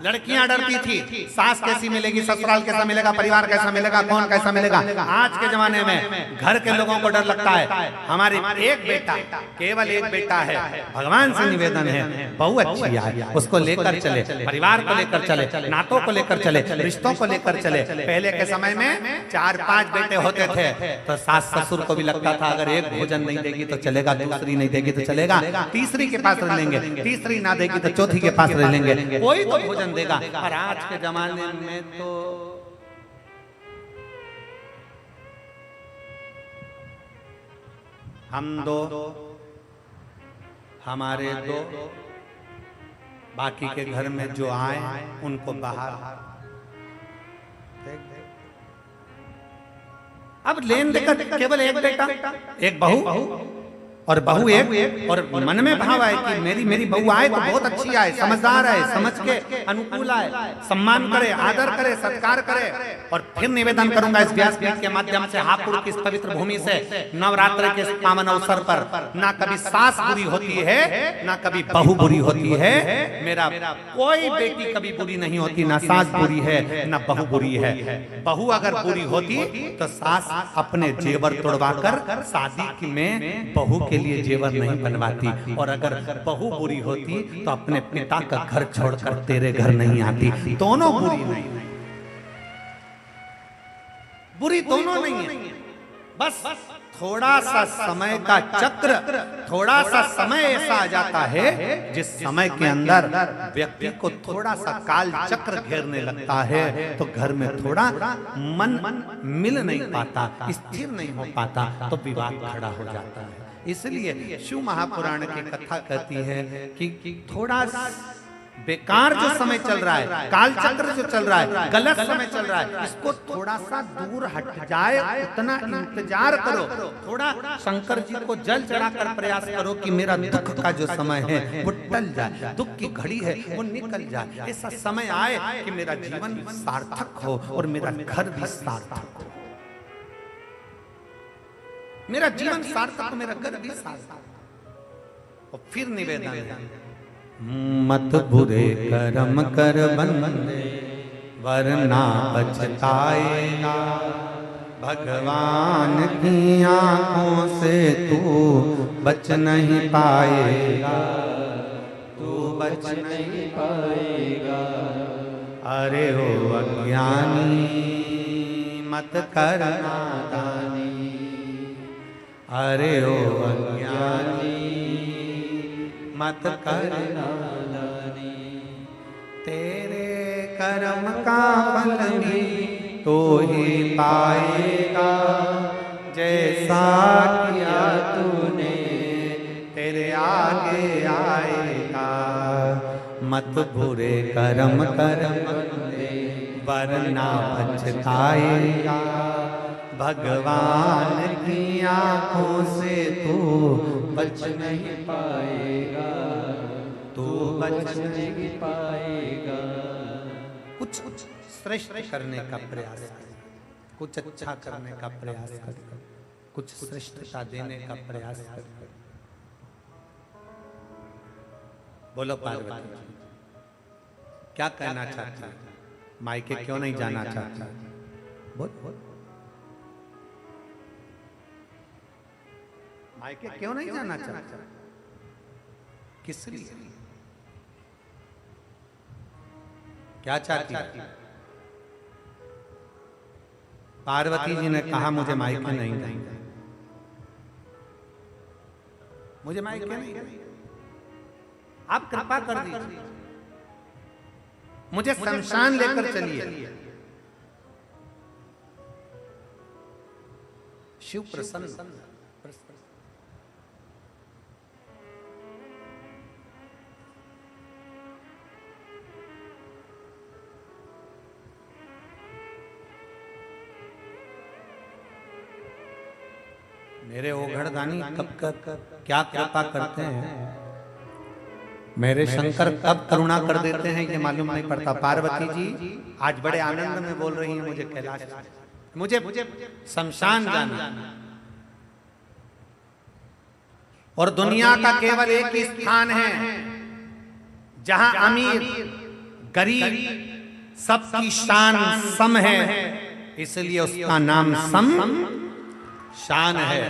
लड़कियां डरती थी, सास कैसी मिलेगी, ससुराल कैसा मिलेगा, परिवार कैसा मिलेगा, कौन कैसा मिलेगा। आज के जमाने में घर के लोगों को डर लगता है। हमारी एक बेटा, केवल एक बेटा है, भगवान से निवेदन है बहू अच्छी है, उसको लेकर चले, परिवार को लेकर चले, नातों को लेकर चले, रिश्तों को लेकर चले। पहले के समय में 4-5 बेटे होते थे तो सास ससुर को भी लगता था अगर एक भोजन नहीं देगी तो चलेगा, दूसरी नहीं देगी तो चलेगा, तीसरी के पास रह लेंगे, तीसरी ना देगी तो चौथी के पास रह लेंगे, कोई तो भोजन देगा। और आज के जमाने में तो हम 2, हमारे 2, बाकी के घर में जो आए उनको बाहर। अब लेन देकर केवल एक बेटा, एक बहू और बहू एक, और मन में भाव आए कि मेरी बहू आए तो बहुत अच्छी आए, समझदार आए, समझ के अनुकूल आए, सम्मान करे, आदर करे, सत्कार करे। और फिर निवेदन करूंगा इस व्यासपीठ के माध्यम से, हापुड़ की इस पवित्र भूमि से, नवरात्र के पावन अवसर पर ना कभी सास बुरी होती है, ना कभी बहू बुरी होती है। मेरा कोई बेटी कभी बुरी नहीं होती, ना सास बुरी है ना बहू बुरी है। बहू अगर बुरी होती तो सास अपने जेवर तोड़वा कर शादी में बहू के लिए जेवर नहीं बनवाती, और अगर बहू बुरी होती तो अपने पिता का घर छोड़कर तेरे घर नहीं आती। दोनों बुरी नहीं, बुरी दोनों नहीं है, बस थोड़ा सा समय का चक्र, थोड़ा सा समय ऐसा आ जाता है जिस समय के अंदर व्यक्ति को थोड़ा सा काल चक्र घेरने लगता है तो घर में थोड़ा मन मिल नहीं पाता, स्थिर नहीं हो पाता, तो विवाद खड़ा हो जाता है। इसलिए शिव महापुराण की कथा कहती है कि थोड़ा बेकार जो समय चल रहा है, काल चक्र जो चल रहा है, गलत समय चल रहा है, इसको थोड़ा सा दूर हट जाए उतना इंतजार करो। थोड़ा शंकर जी को जल चढ़ाकर प्रयास करो कि मेरा दुख का जो समय है वो टल जाए, दुख की घड़ी है वो निकल जाए, ऐसा समय आए कि मेरा जीवन सार्थक हो और मेरा घर भी सार्थक हो, मेरा जीवन सार्थक, मेरा घर भी सार्थक। और फिर निवेदन है, मत बुरे कर्म कर बंदे वरना पछताएगा, भगवान की आंखों से तू बच नहीं पाएगा, तू बच नहीं पाएगा। अरे ओ अज्ञानी मत कर नादानी, अरे ओ अज्ञानी मत कर नादानी, तेरे कर्म का फल भी तो ही पाएगा, जैसा किया तूने तेरे आगे आएगा। मत बुरे कर्म कर वरना पछताएगा, भगवान की आंखों से तू बच नहीं पाएगा, तू बच नहीं पाएगा। कुछ श्रेष्ठ करने का प्रयास कर, कुछ अच्छा करने का प्रयास कर, कुछ श्रेष्ठता देने का प्रयास कर। बोलो पार्वती क्या कहना चाहती है? मायके क्यों नहीं जाना चाहती? बोल बोल, मायके क्यों नहीं जाना चाहता? किस लिए? क्या चाहती? पार्वती जी ने कहा मुझे मायके नहीं देंगे, मुझे मायके नहीं, आप कृपा कर दीजिए। मुझे शमशान लेकर चलिए। शिव प्रसन्न। मेरे ओघड़दानी कब क्या कृपा करते हैं, मेरे शंकर कब करुणा कर देते हैं ये मालूम नहीं पड़ता। पार्वती जी आज बड़े आनंद में बोल रही हैं, मुझे कैलाश, मुझे शमशान जाना, और दुनिया का केवल एक ही स्थान है जहां अमीर गरीब सबकी शान सम है, इसलिए उसका नाम सम शान है।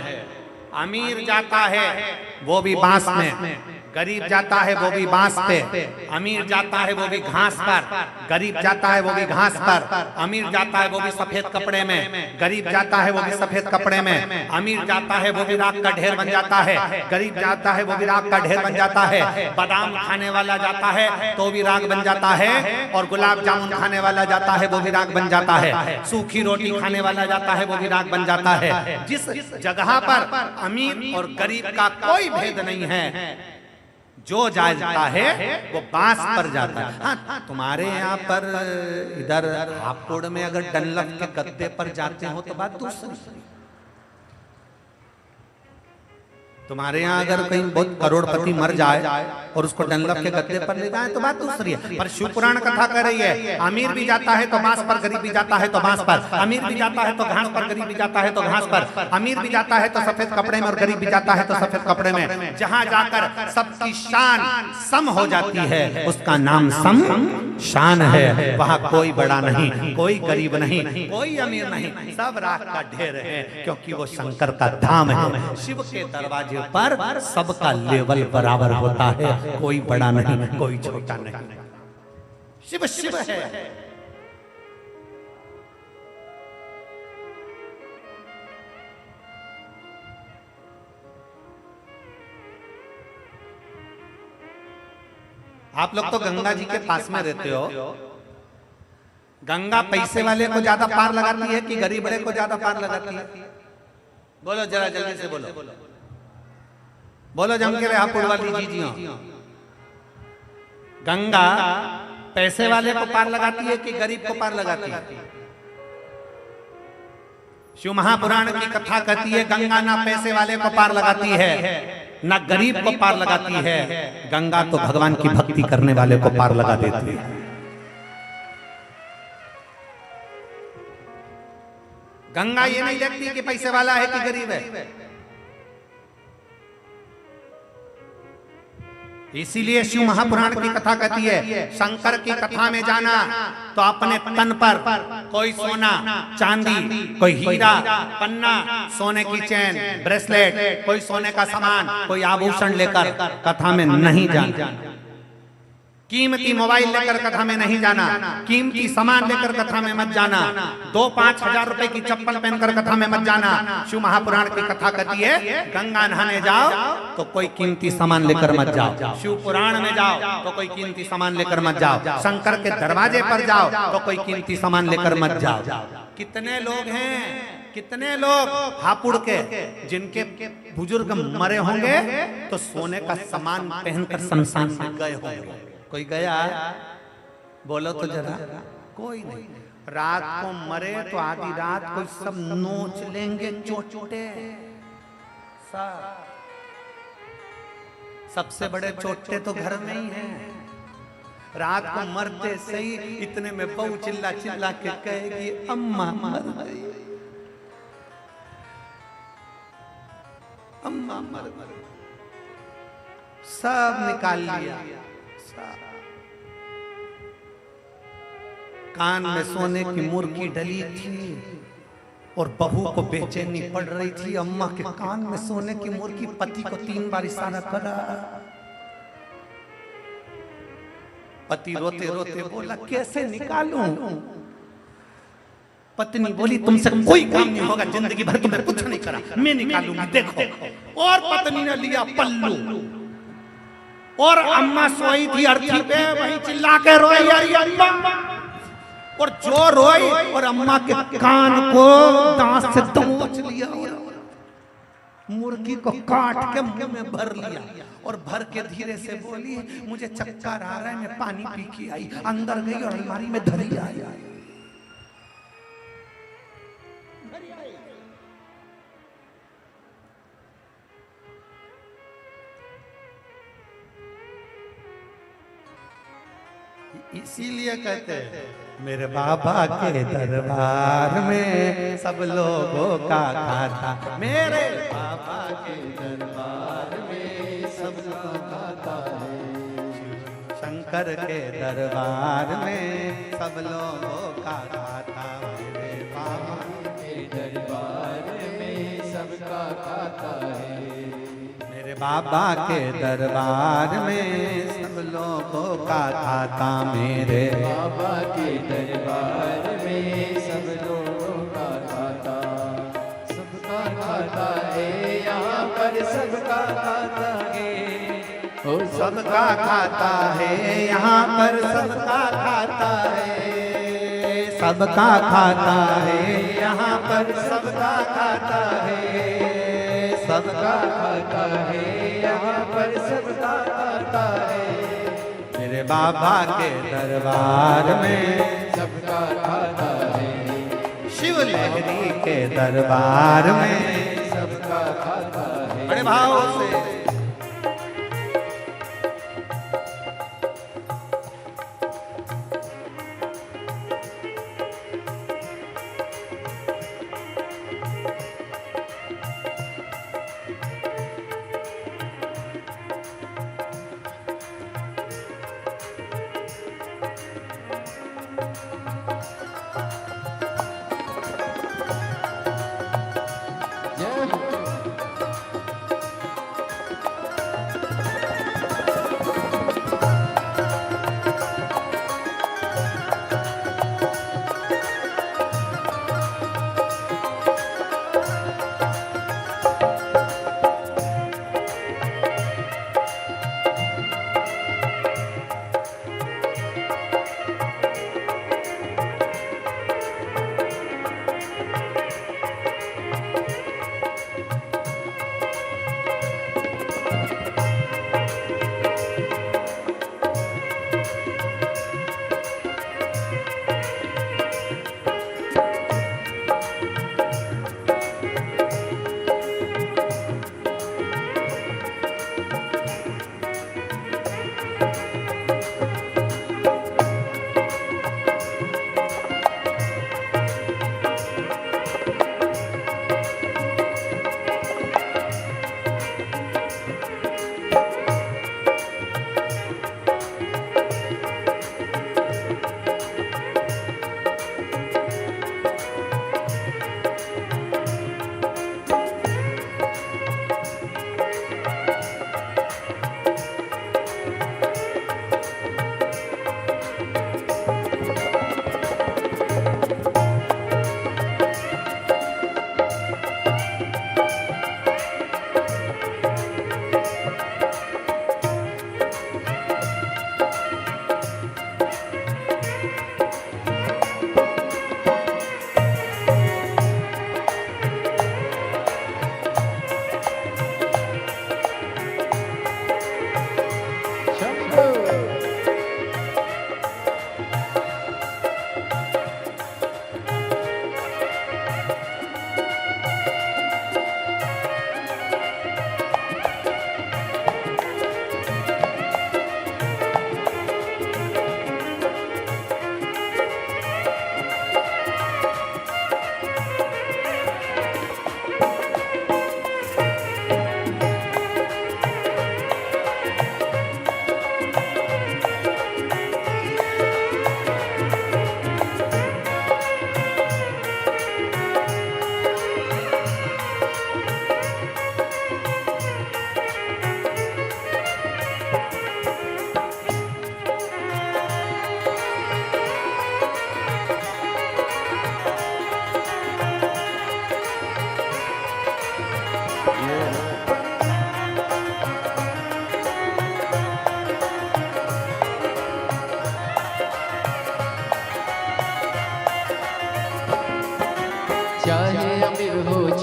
अमीर जाता है वो भी बांस में, गरीब जाता है वो भी बांस पे, अमीर जाता है वो भी घास पर, गरीब जाता है वो भी घास पर, अमीर जाता है वो भी सफेद कपड़े में, गरीब जाता है वो भी सफेद कपड़े में, अमीर जाता है वो भी राख का ढेर बन जाता है, गरीब जाता है वो भी राख का ढेर बन जाता है, बादाम खाने वाला जाता है तो भी राख बन जाता है, और गुलाब जामुन खाने वाला जाता है वो भी राख बन जाता है, सूखी रोटी खाने वाला जाता है वो भी राख बन जाता है। जिस जगह पर अमीर और गरीब का कोई भेद नहीं है, जो जाता है वो बांस पर जाता है। हाँ, तुम्हारे यहाँ पर इधर हापुड़ में अगर डनलप के गद्दे पर जाते हो तो बात दूसरी। तुम्हारे यहाँ अगर कहीं बहुत करोड़पति मर जाए और उसको डनलप के गद्दे पर ले जाए तो बात दूसरी है। पर शिव पुराण कथा कह रही है, अमीर भी जाता है तो बांस पर, गरीब भी जाता है तो बांस पर, अमीर भी जाता है तो घास पर, गरीब भी जाता है तो घास पर, अमीर भी जाता है तो सफेद कपड़े में और गरीब भी जाता है तो सफेद कपड़े में। जहाँ जाकर सबकी शान सम हो जाती है उसका नाम सम शान है। वहाँ कोई बड़ा नहीं, कोई गरीब नहीं, कोई अमीर नहीं, सब राख का ढेर है, क्योंकि वो शंकर का धाम है। शिव के दरवाजे पर सबका लेवल बराबर होता है, कोई बड़ा नहीं, कोई छोटा नहीं। शिव शिव है। आप लोग तो गंगा जी के पास में रहते हो, गंगा पैसे वाले को ज्यादा पार लगाती है कि गरीब वाले को ज्यादा पार लगाती है? बोलो जरा जल्दी से बोलो, बोलो जम के रहा पुरवाली जी। गंगा पैसे वाले को पार लगाती है कि गरीब को पार लगाती है? शिव महापुराण की कथा कहती है गंगा ना पैसे वाले को पार लगाती है ना गरीब को पार लगाती है, गंगा तो भगवान की भक्ति करने वाले को पार लगा देती है। गंगा ये नहीं देखती कि पैसे वाला है कि गरीब है। इसीलिए शिव महापुराण की कथा कहती है शंकर की कथा में जाना तो अपने तन पर कोई सोना चांदी, कोई हीरा पन्ना, सोने की चैन ब्रेसलेट, कोई सोने का सामान, कोई आभूषण लेकर कथा में नहीं जाना, कीमती मोबाइल लेकर कथा में नहीं जाना, कीमती सामान लेकर कथा में मत जाना, 2-5 हजार रुपए की चप्पल पहनकर कथा में मत जाना। शिव महापुराण की कथा कहती है गंगा नहाने जाओ तो कोई कीमती सामान लेकर मत जाओ, शिव पुराण में जाओ तो कोई कीमती सामान लेकर मत जाओ, शंकर के दरवाजे पर जाओ तो कोई कीमती सामान लेकर मत जाओ। कितने लोग हैं, कितने लोग हापुड़ के जिनके बुजुर्ग मरे होंगे तो सोने का सामान पहनकर शमशान में गए होंगे। कोई गया? बोलो तो जरा। कोई नहीं। रात को मरे तो आधी रात कोई सब नोच लेंगे चोटे। सबसे बड़े चोटे तो घर में ही हैं। रात को मरते से ही इतने में बहू चिल्ला चिल्ला के कहेगी अम्मा मर गई, अम्मा मर गई। सब निकाल लिया। कान में सोने की मुर्गी डली थी और बहू को बेचैनी पड़ रही थी। अम्मा के कान में सोने की मुर्गी, पति को 3 बार इशारा करा। पति रोते रोते बोला कैसे निकालूं? पत्नी बोली तुमसे कोई काम नहीं होगा, जिंदगी भर तुमने कुछ नहीं करा, मैं निकालूंगी देखो। और पत्नी ने लिया पल्लू और अम्मा सोई थी अर्थी पे, वहीं चिल्ला के रोई अरे अम्मा, और जो रोई और अम्मा के कान को दांत से दबोच लिया और मुर्गी को काट के मुंह में भर लिया और भर के धीरे से बोली मुझे चक्कर आ रहा है, मैं पानी पी के आई। अंदर गई और अलमारी में धरी आई। इसीलिए कहते हैं मेरे बाबा के दरबार में सब लोगों का खाता, मेरे बाबा के दरबार में सब लोगों का खाता है, शंकर के दरबार में सब लोगों का खाता, मेरे बाबा के दरबार में सबका खाता है, मेरे बाबा के दरबार में सब लोगों का खाता, मेरे बाबा के दरबार में सब लोगों का खाता, सबका खाता है यहाँ पर सबका खाता है, ओ सबका खाता है यहाँ पर सबका खाता है, सबका खाता है यहाँ पर सबका खाता है, सबका खाता है यहाँ पर सबका खाता है, मेरे बाबा के दरबार में सबका खाता है, शिव लहरी के दरबार में सबका खाता है। बड़े भाव से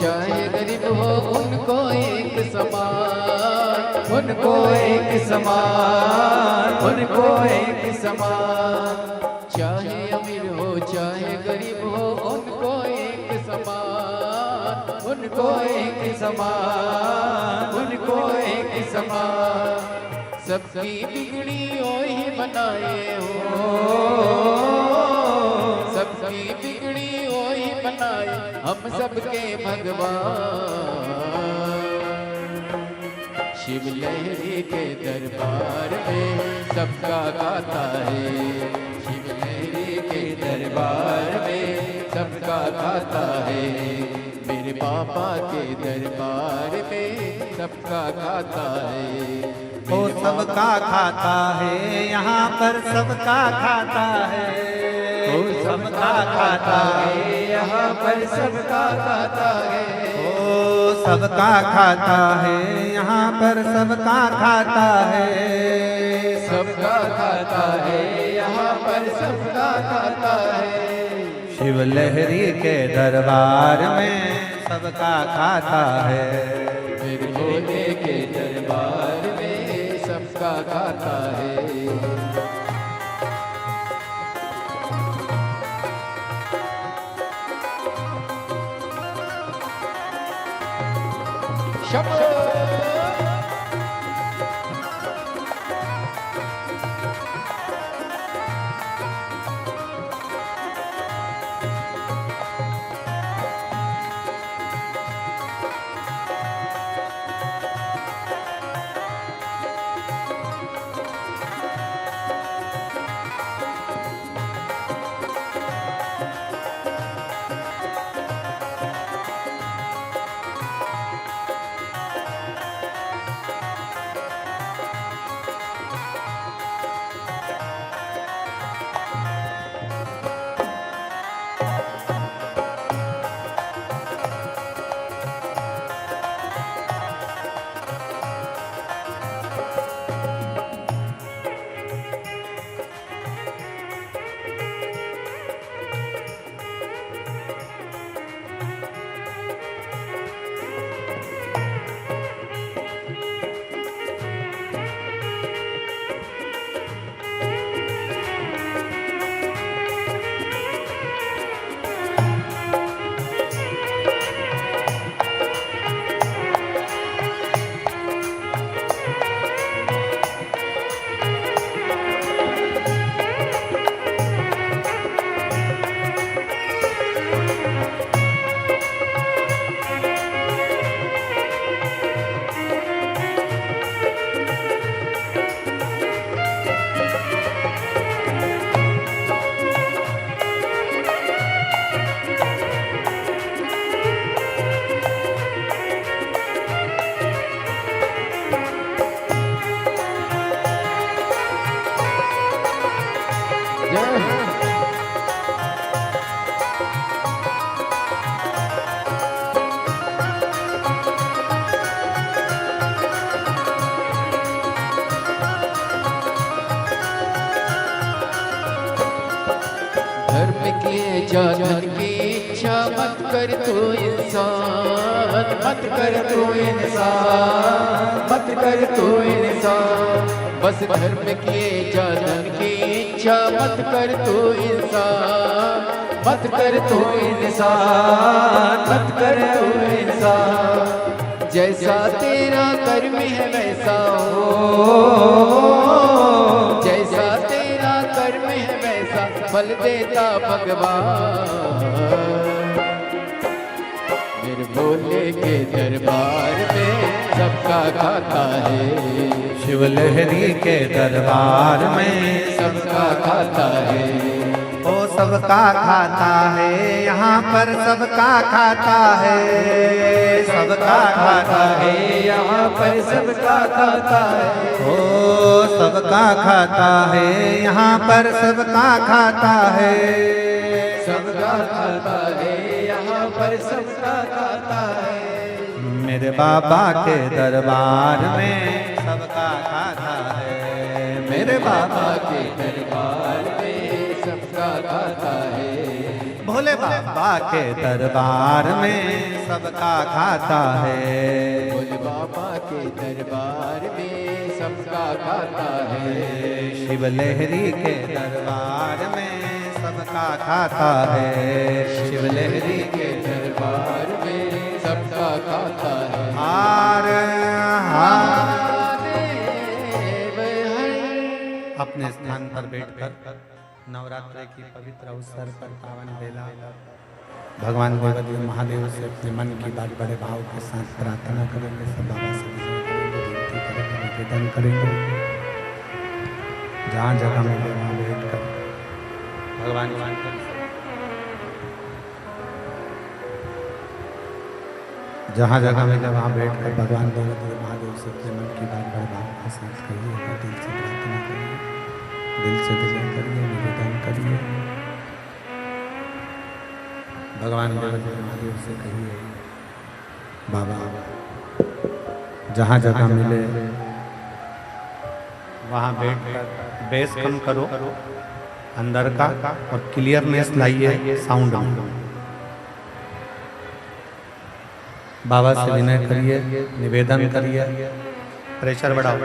चाहे गरीब हो उनको एक समान, उनको एक समान, उनको एक समान। चाहे अमीर हो चाहे गरीब हो उनको एक समान, उनको एक समान, उनको एक समान। सबकी बिगड़ी वही बनाए हो, सबकी बिगड़ी वही बनाए हम सबके भगवान। शिव लहरी के दरबार में सबका गाता है, शिव लहरी के दरबार में सबका गाता है। मेरे बाबा के दरबार में सबका गाता है। वो सबका खाता है यहाँ पर सबका खाता है, वो सबका खाता है यहाँ पर सबका खाता है। वो सबका खाता है यहाँ पर सबका खाता है, सबका खाता है यहाँ पर सबका खाता है। शिव लहरी के दरबार में सबका खाता है, मेरे भोले के दरबार में सबका खाता है। धर्म किए जा धन की इच्छा मत कर तू इंसान, मत कर तू इंसान, मत कर तू इंसान। बस धर्म किए जा धन की इच्छा मत कर तू इंसान, मत कर तू इंसान, मत कर तू इंसान। जैसा तेरा कर्म है वैसा हो, जैसा तेरा कर्म है वैसा फल देता भगवान। मेरे भोले के दरबार में सबका खाता है, शिव लहरी के दरबार में सबका खाता है। वो सबका खाता है यहाँ पर सबका खाता है, सबका खाता है यहाँ पर सबका खाता है। ओ सबका खाता है यहाँ पर सबका खाता है, सबका खाता है यहाँ पर सबका खाता है। मेरे बाबा के दरबार में सबका खाता है, मेरे बाबा के दरबार में सबका खाता है। भोले बाबा के दरबार में सबका खाता है। भोले बाबा के दरबार में सबका खाता है। शिव लहरी के दरबार में सबका खाता है। शिव लहरी के दरबार में सबका खाता है। हार देव हर अपने स्थान पर बैठकर नवरात्र की पवित्र अवसर पर पावन बेला भगवान देवदेव महादेव से अपने मन की बात बड़े भाव के साथ प्रार्थना करेंगे। सब बाबा से विनय करेंगे, विनती करेंगे, निवेदन करेंगे। जहाँ जगह मिले वहाँ बैठ कर भगवान जहाँ जगह मिले वहाँ बैठ कर भगवान देवदेव महादेव से अपने मन की बात बड़े भाव के साथ कहिए, दिल से प्रार्थना करिए, दिल से विनय करिए, निवेदन करिए। भगवान देवदेव महादेव से कहिए, बाबा जहाँ जगह मिले वहाँ बैठकर बेस कम करो अंदर का और क्लियरनेस लाइए साउंड में। बाबा से विनय करिए, निवेदन करिए, प्रेशर बढ़ाओ।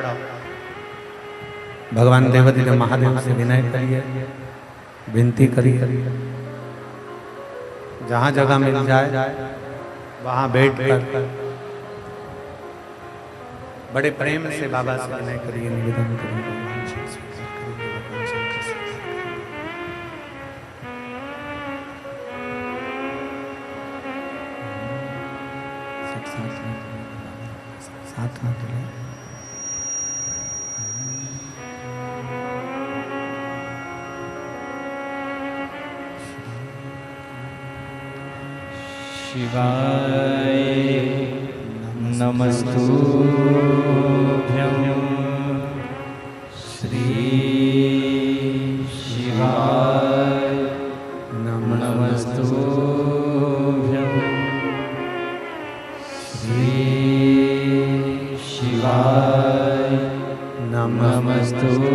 भगवान देवदेव महादेव से विनय करिए, विनती करिए। जहाँ जगह मिल जाए वहाँ बैठ कर बड़े प्रेम से बाबा से विनय करिए, निवेदन करिए। भगवान से स्वीकार करिए, भगवान शंकर से स्वीकार करिए। साथ में चले। शिवाय नमस्तुभ्यं श्री शिवाय नमस्तुभ्यं श्री शिवाय नमस्तुभ्यं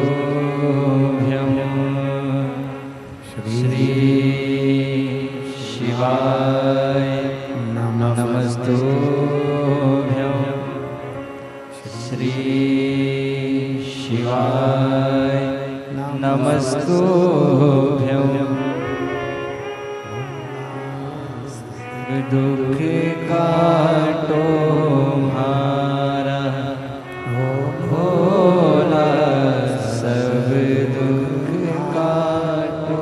श्री शिवाय नमस्तुभ्यं श्री शिवाय नमस्तुभ्यं दुख काटो हमारा भोला, सब दुख काटो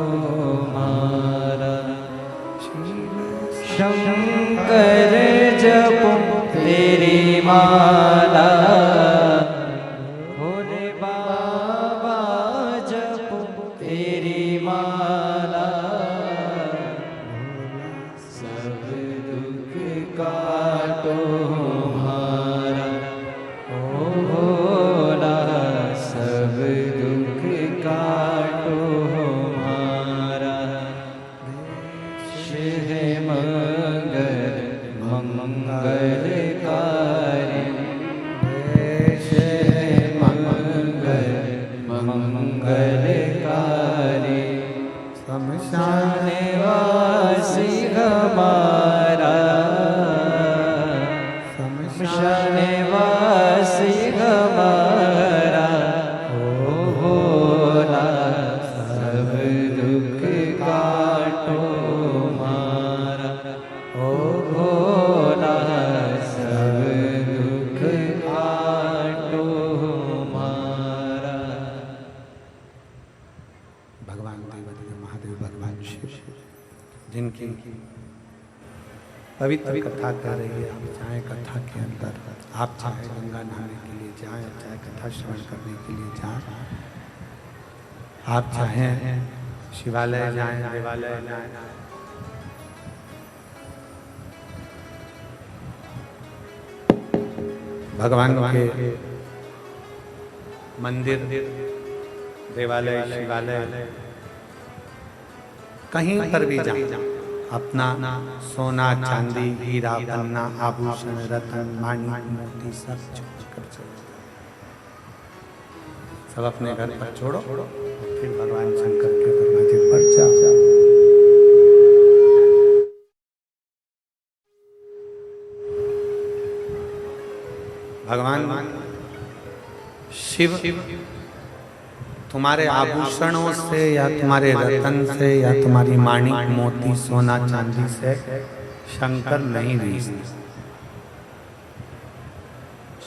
हमारा। शंकर जपो तेरी माला, भोले बाबा जपो तेरी माला, सब दुख काटो हमारा ओ भोला, सब दुख काटो हमारा। शिव मंगल मंगलकारी, शिव मंगल मंगलकारी, शमशान वासी हमारा, शमशान वासी हमारा ओ भोला, सब दुख काटो हमारा ओ भोला, सब दुख काटो हमारा। भगवान देवदेव महादेव भगवान शिव जिनकी पवित्र कथा कर रही है, आप चाहे कथा के अंदर, आप चाहे गंगा नहाने के लिए जाएं, चाहे कथा श्रवण करने के लिए जाएं, आप चाहे शिवालय जाएं, देवालय जाएं, भगवान के मंदिर, देवालय, शिवालय, कहीं पर भी जाएं, अपना सोना चांदी हीरा पन्ना आभूषण रत्न माणिक मोती सब छोड़ कर चलो, सब अपने घर पर छोड़ो और फिर भगवान शंकर के दरवाजे पर जाओ। शिव तुम्हारे आभूषणों से या तुम्हारे रतन से या तुम्हारी माणिक मोती सोना चांदी से शंकर नहीं रीझते।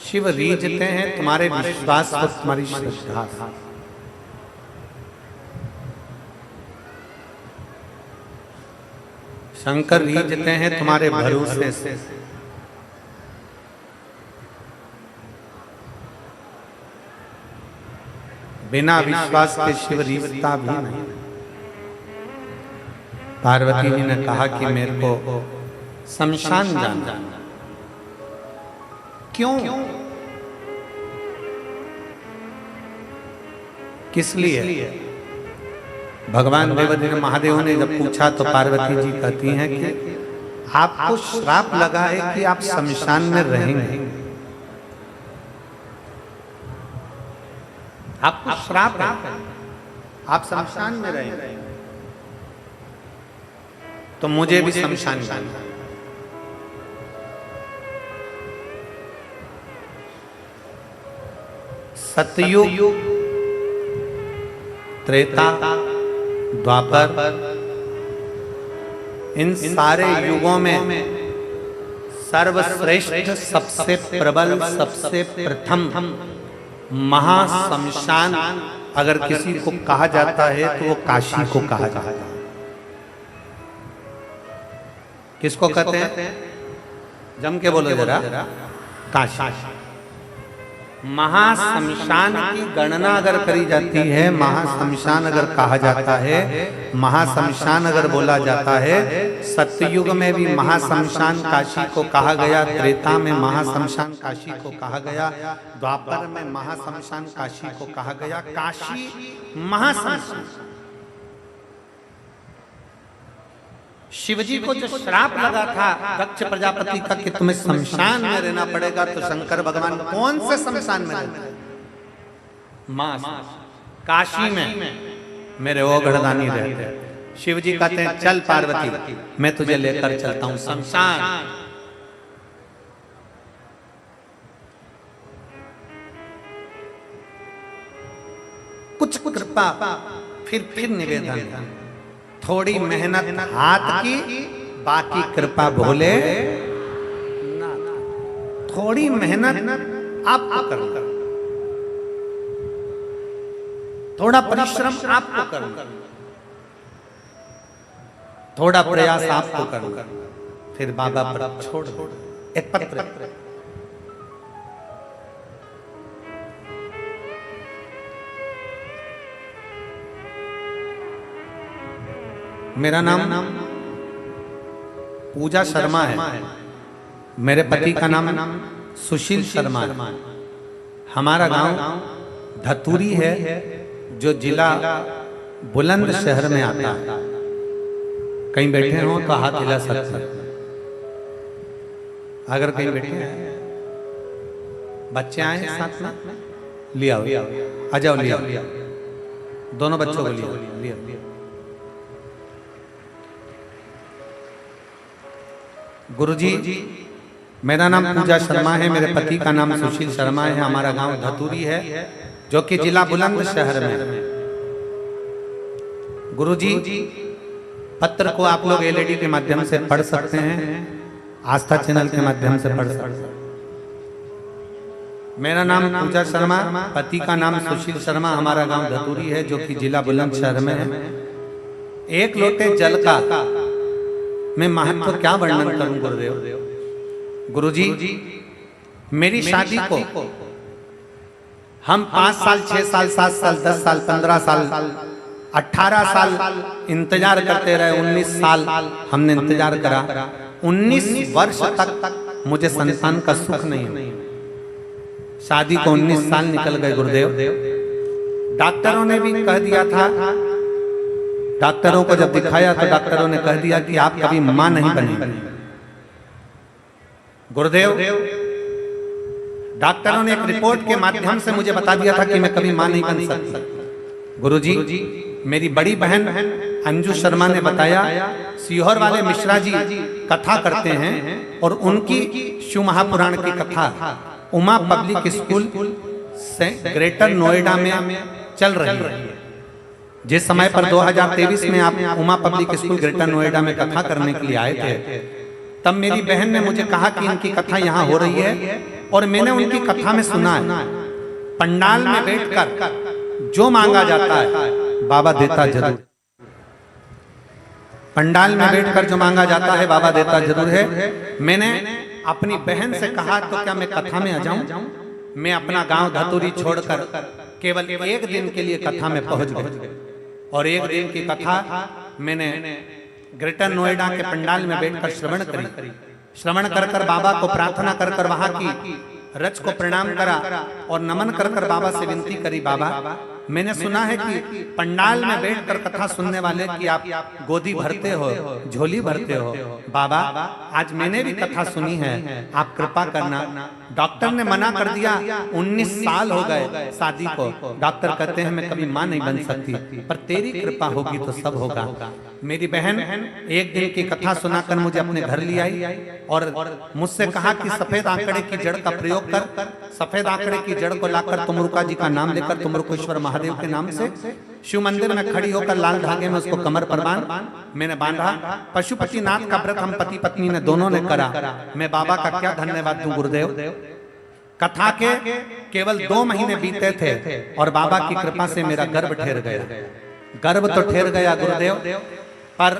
शिव रीझते हैं तुम्हारे विश्वास और तुम्हारी श्रद्धा से। शंकर रीझते हैं तुम्हारे भरोसे से। बिना विश्वास के शिव रीझता भी नहीं। पार्वती जी ने कहा कि मेरे को शमशान जाना। क्यों? किस लिए? भगवान देवदेव महादेव ने जब पूछा तो पार्वती जी कहती हैं कि आपको श्राप लगा है कि आप शमशान में रहेंगे। आपको श्राप है, आप शमशान में रहेंगे। तो मुझे भी शमशान जाना। सतयुग, त्रेता, द्वापर, इन सारे युगों में सर्वश्रेष्ठ, सबसे प्रबल, सबसे प्रथम महाशमशान अगर किसी को कहा जाता है तो वो काशी को कहा जाता है। किसको कहते हैं? जम के बोलो जरा। काशी। महाशमशान की गणना अगर करी जाती है, महाशमशान अगर कहा जाता है, महाशमशान अगर बोला जाता है, सतयुग में भी महाशमशान काशी को कहा गया, त्रेता में महाशमशान काशी को कहा गया, द्वापर में महाशमशान काशी को कहा गया। काशी महाशमशान। शिवजी को जो श्राप लगा था दक्ष प्रजापति का कि तुम्हें शमशान में रहना पड़ेगा, तो शंकर भगवान कौन से शमशान में रहते? मां काशी में मेरे ओघड़दानी रहते। शिवजी कहते हैं चल पार्वती, मैं तुझे लेकर चलता हूं शमशान। कुछ कृपा, फिर निवेदन, थोड़ी मेहनत हाथ की, बाकी कृपा भोले। थोड़ी मेहनत आपको करना, थोड़ा परिश्रम आपको करना, थोड़ा प्रयास आपको करना, फिर बाबा पर छोड़ दो। एक पत्र, मेरा नाम पूजा शर्मा है। मेरे पति का नाम सुशील शर्मा है। हमारा गांव धतूरी है, जो जिला बुलंदशहर में आता है। कहीं बैठे हो तो हाथ हिला सकते हैं। अगर कहीं बैठे हैं, बच्चे आए साथ में, लिया आ जाओ, लिया दोनों बच्चों को लिया। गुरुजी, मेरा नाम पूजा शर्मा है, मेरे पति का नाम सुशील शर्मा है। हमारा गांव धतूरी है, जो कि जिला बुलंदशहर में है। गुरुजी, पत्र को आप लोग एलईडी के माध्यम से पढ़ सकते हैं, आस्था चैनल के माध्यम से पढ़ सकते हैं। मेरा नाम पूजा शर्मा, पति का नाम सुशील शर्मा, हमारा गांव धतूरी है, जो कि जिला बुलंदशहर में है। एक लोटे जल का मैं महत्व क्या वर्णन करूं गुरुदेव। गुरुजी, मेरी शादी को हम 5 साल, 6 साल, 7 साल, 10 साल, 15 साल, 18 साल इंतजार करते रहे। 19 साल हमने इंतजार करा। 19 वर्ष तक मुझे संतान का सुख नहीं। शादी को 19 साल निकल गए गुरुदेव। डॉक्टरों ने भी कह दिया था, डॉक्टरों को जब दिखाया तो डॉक्टरों ने कह दिया कि आप कभी मां नहीं बनेंगे। गुरुदेव, डॉक्टरों ने एक रिपोर्ट के माध्यम से मुझे बता दिया था कि मैं कभी मां नहीं बन सकती। गुरुजी, मेरी बड़ी बहन अंजू शर्मा ने बताया, सीहोर वाले मिश्रा जी कथा करते हैं और उनकी शिव महापुराण की कथा Uma public school greater Noida में चल रही है। जिस समय पर 2023 में आप Uma public school greater Noida में कथा करने के लिए आए थे, तब मेरी बहन ने मुझे कहा कि इनकी कथा यहाँ हो रही है, और मैंने उनकी कथा में सुना है पंडाल में बैठकर जो मांगा जाता है बाबा देता जरूर। पंडाल में बैठकर जो मांगा जाता है बाबा देता जरूर है। मैंने अपनी बहन से कहा तो क्या मैं कथा में आ जाऊं? मैं अपना गांव धतूरी छोड़कर केवल एक दिन के लिए कथा में पहुंच गए, और एक दिन की कथा मैंने ग्रेटर नोएडा के पंडाल में बैठकर श्रवण करी। श्रवण कर कर बाबा को प्रार्थना कर कर वहां की रच को प्रणाम करा और नमन कर कर बाबा से विनती करी, बाबा मैंने सुना है कि पंडाल में बैठकर कथा सुनने वाले की आप गोदी भरते हो, झोली भरते हो। बाबा आज मैंने भी कथा सुनी है, आप कृपा करना। डॉक्टर ने मना कर दिया, 19 साल हो गए शादी को। डॉक्टर कहते हैं मैं कभी मां नहीं बन सकती, पर तेरी कृपा होगी तो सब होगा। मेरी बहन एक दिन की कथा सुनाकर मुझे अपने घर ले आई और मुझसे कहा कि सफेद आंकड़े की जड़ का प्रयोग कर। सफेद आंकड़े की जड़ को लाकर तुमरुका जी का नाम लेकर तुमरुकेश्वर महादेव के नाम से शिव मंदिर में खड़ी होकर लाल धागे में उसको कमर पर मैंने बांधा। पशुपति नाथ का व्रत हम पति पत्नी ने दोनों ने करा। मैं बाबा का क्या धन्यवाद दूं गुरुदेव। कथा के केवल 2 महीने बीते थे और बाबा की कृपा से मेरा गर्भ ठहर गया। गर्भ तो ठहर गया गुरुदेव, पर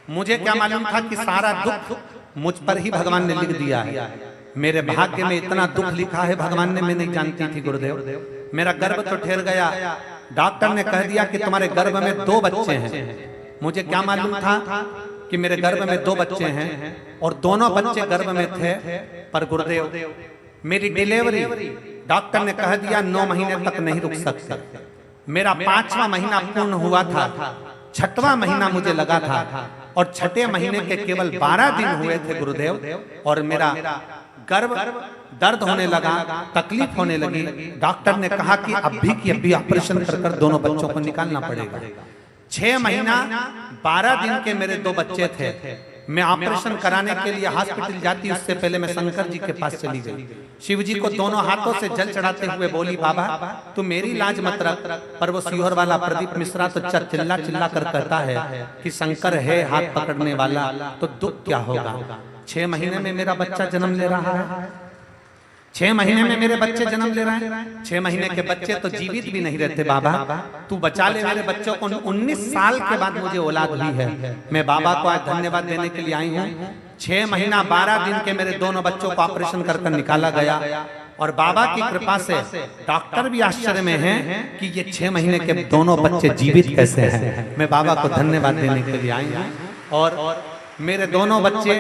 मुझे क्या मालूम था कि सारा दुख मुझ पर ही भगवान ने लिख दिया है। मेरे भाग्य में इतना दुख लिखा है भगवान ने, मैं नहीं जानती थी गुरुदेव। मेरा गर्भ तो ठहर गया। डॉक्टर ने कह दिया कि तुम्हारे गर्भ में 2 बच्चे हैं। मुझे क्या मालूम था कि मेरे गर्भ में 2 बच्चे हैं और दोनों बच्चे गर्भ में थे। पर गुरुदेव मेरी डिलीवरी डॉक्टर ने कह दिया 9 महीने तक नहीं रुक सकते। मेरा 5वां महीना पूर्ण हुआ था, 6वां महीना मुझे लगा था और 6ठे महीने के केवल 12 दिन हुए थे गुरुदेव, और मेरा गर्भ दर्द होने लगा, तकलीफ होने लगी। डॉक्टर ने कहा कि अभी की अभी ऑपरेशन कर दोनों बच्चों को निकालना पड़ेगा। 6 महीना 12 दिन के मेरे 2 बच्चे थे। मैं ऑपरेशन कराने के लिए हॉस्पिटल जाती, उससे पहले मैं शंकर जी के पास चली गई। शिव जी को दोनों हाथों से जल चढ़ाते हुए बोली, बाबा तू मेरी लाज मत रख। पर वो सीहोर वाला प्रदीप मिश्रा तो चिल्ला चिल्ला कर कहता है कि शंकर है हाथ पकड़ने वाला, तो दुख क्या होगा। 6 महीने में मेरा बच्चा जन्म ले रहा है। 6 महीने में मेरे बच्चे जन्म ले रहे हैं। 6 महीने के बच्चे तो जीवित भी नहीं रहते। बाबा तू बचा ले मेरे बच्चों को। 19 साल के बाद मुझे औलाद हुई है। मैं बाबा को आज धन्यवाद देने के लिए आई हूँ। 6 महीना 12 दिन के मेरे दोनों बच्चों को ऑपरेशन कर निकाला गया, और बाबा की कृपा से डॉक्टर भी आश्चर्य में हैं कि ये 6 महीने के दोनों बच्चे जीवित कैसे हैं। मैं बाबा को धन्यवाद देने के लिए आई हूँ, और मेरे दोनों बच्चे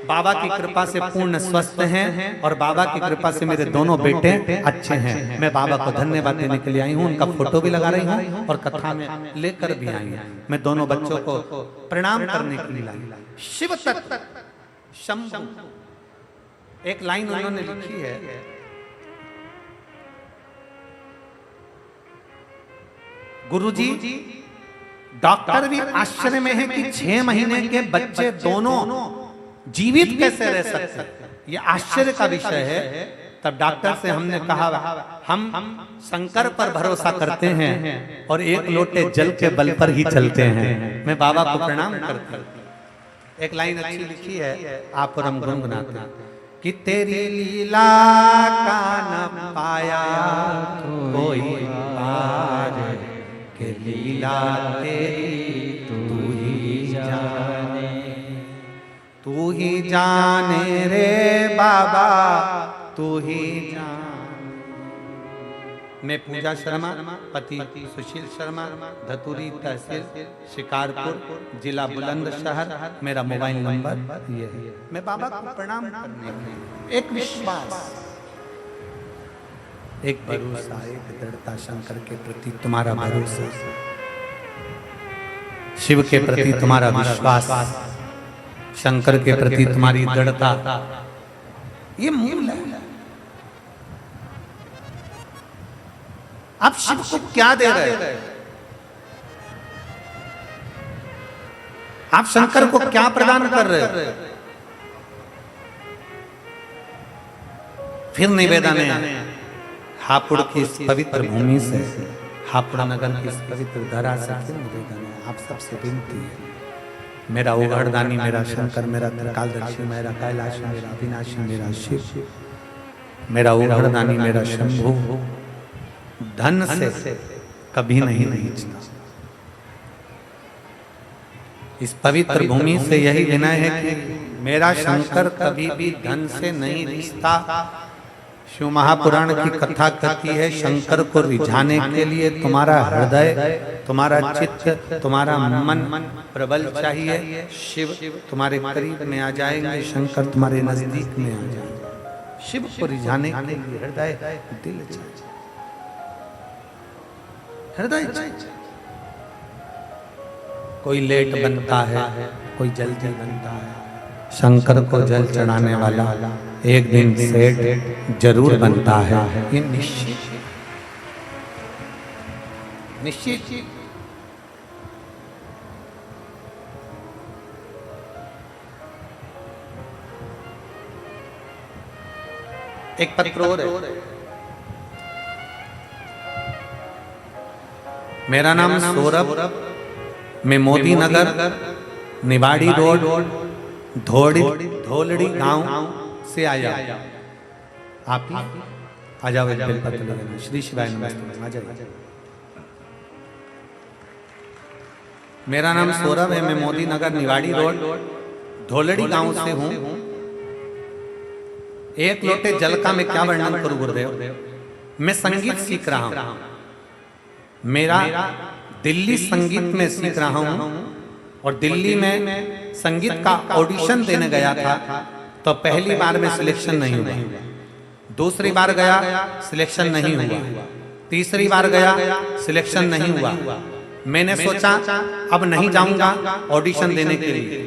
बाबा की कृपा से पूर्ण स्वस्थ हैं, और बाबा की कृपा से मेरे दोनों बेटे अच्छे हैं। मैं बाबा को धन्यवाद देने के लिए आई हूँ। उनका फोटो भी लगा रही हूँ और कथा में लेकर भी आई हूँ। मैं दोनों बच्चों को प्रणाम करने के लिए लाई। शिव तत्व शंभु, एक लाइन उन्होंने लिखी है, गुरुजी डॉक्टर भी आश्चर्य में है कि 6 महीने के बच्चे दोनों जीवित कैसे रह सकते। ये आश्चर्य का विषय है। तब डॉक्टर से हमने कहा हम शंकर पर भरोसा करते हैं और एक लोटे जल के बल पर ही चलते हैं। मैं बाबा को प्रणाम करता हूँ। एक लाइन अच्छी लिखी है, आप और हम गुनगुनाते हैं कि तेरी लीला का न पाया कोई पार, के लीला तेरी तू ही जाने। तू ही जाने रे बाबा, तू ही जाने। मैं पूजा शर्मा, पति सुशील शर्मा, धतूरी तहसील शिकारपुर, जिला बुलंदशहर। मेरा मोबाइल नंबर ये है। मैं बाबा को प्रणाम करने के एक विश्वास, एक भरोसा, एक दृढ़ता, शंकर के प्रति तुम्हारा भरोसा, शिव के प्रति तुम्हारा विश्वास, शंकर के प्रति तुम्हारी दृढ़ता, ये मूल है। आप शिव को क्या दे रहे हैं? आप शंकर को क्या प्रदान कर रहे हैं? फिर निवेदन है, हापुड़ की इस पवित्र भूमि से, हापुड़ नगर की इस पवित्र धरा से क्यों मुझे आप सबसे विनती है, मेरा उघड़दानी, मेरा शंकर, मेरा त्रिकालदर्शी, मेरा कैलाश, मेरा अविनाशी, मेरा शिव, मेरा उघड़दानी, मेरा शंभु, धन से कभी नहीं नीचता। इस पवित्र भूमि से यही विनय है कि मेरा शंकर कभी भी धन से नहीं रिश्ता। शिव महापुराण की कथा कहती है, शंकर को रिझाने के लिए तुम्हारा हृदय, तुम्हारा चित्त, तुम्हारा मन प्रबल चाहिए। शिव तुम्हारे करीब में आ जाएंगे, शंकर तुम्हारे नजदीक में आ जाएंगे। शिव को रिझाने के लिए हृदय, दिल चाहिए, हृदय चाहिए। कोई लेट बनता है, कोई जल्दी बनता है। शंकर को जल चढ़ाने वाला एक दिन सेठ जरूर बनता है, ये निश्चित निश्चित। एक पत्र और है। मेरा नाम सौरभ, मैं मोदी नगर निवाड़ी रोड धोलड़ी गांव से आया। आप आ जाओ, बेलपत्र लगाना। श्री शिवाय नमस्ते, आ जाओ। मेरा नाम सौरभ है, मैं मोदी नगर निवाड़ी रोड धोलड़ी गांव से हूं। एक लोटे जल का मैं क्या वर्णन करूं गुरुदेव। मैं संगीत सीख रहा हूं, मेरा दिल्ली संगीत में सीख रहा हूं, और दिल्ली में संगीत का ऑडिशन देने गया था तो पहली बार में सिलेक्शन नहीं हुआ, दूसरी बार गया सिलेक्शन नहीं हुआ, तीसरी बार गया सिलेक्शन नहीं हुआ। मैंने सोचा अब नहीं जाऊंगा ऑडिशन देने के लिए,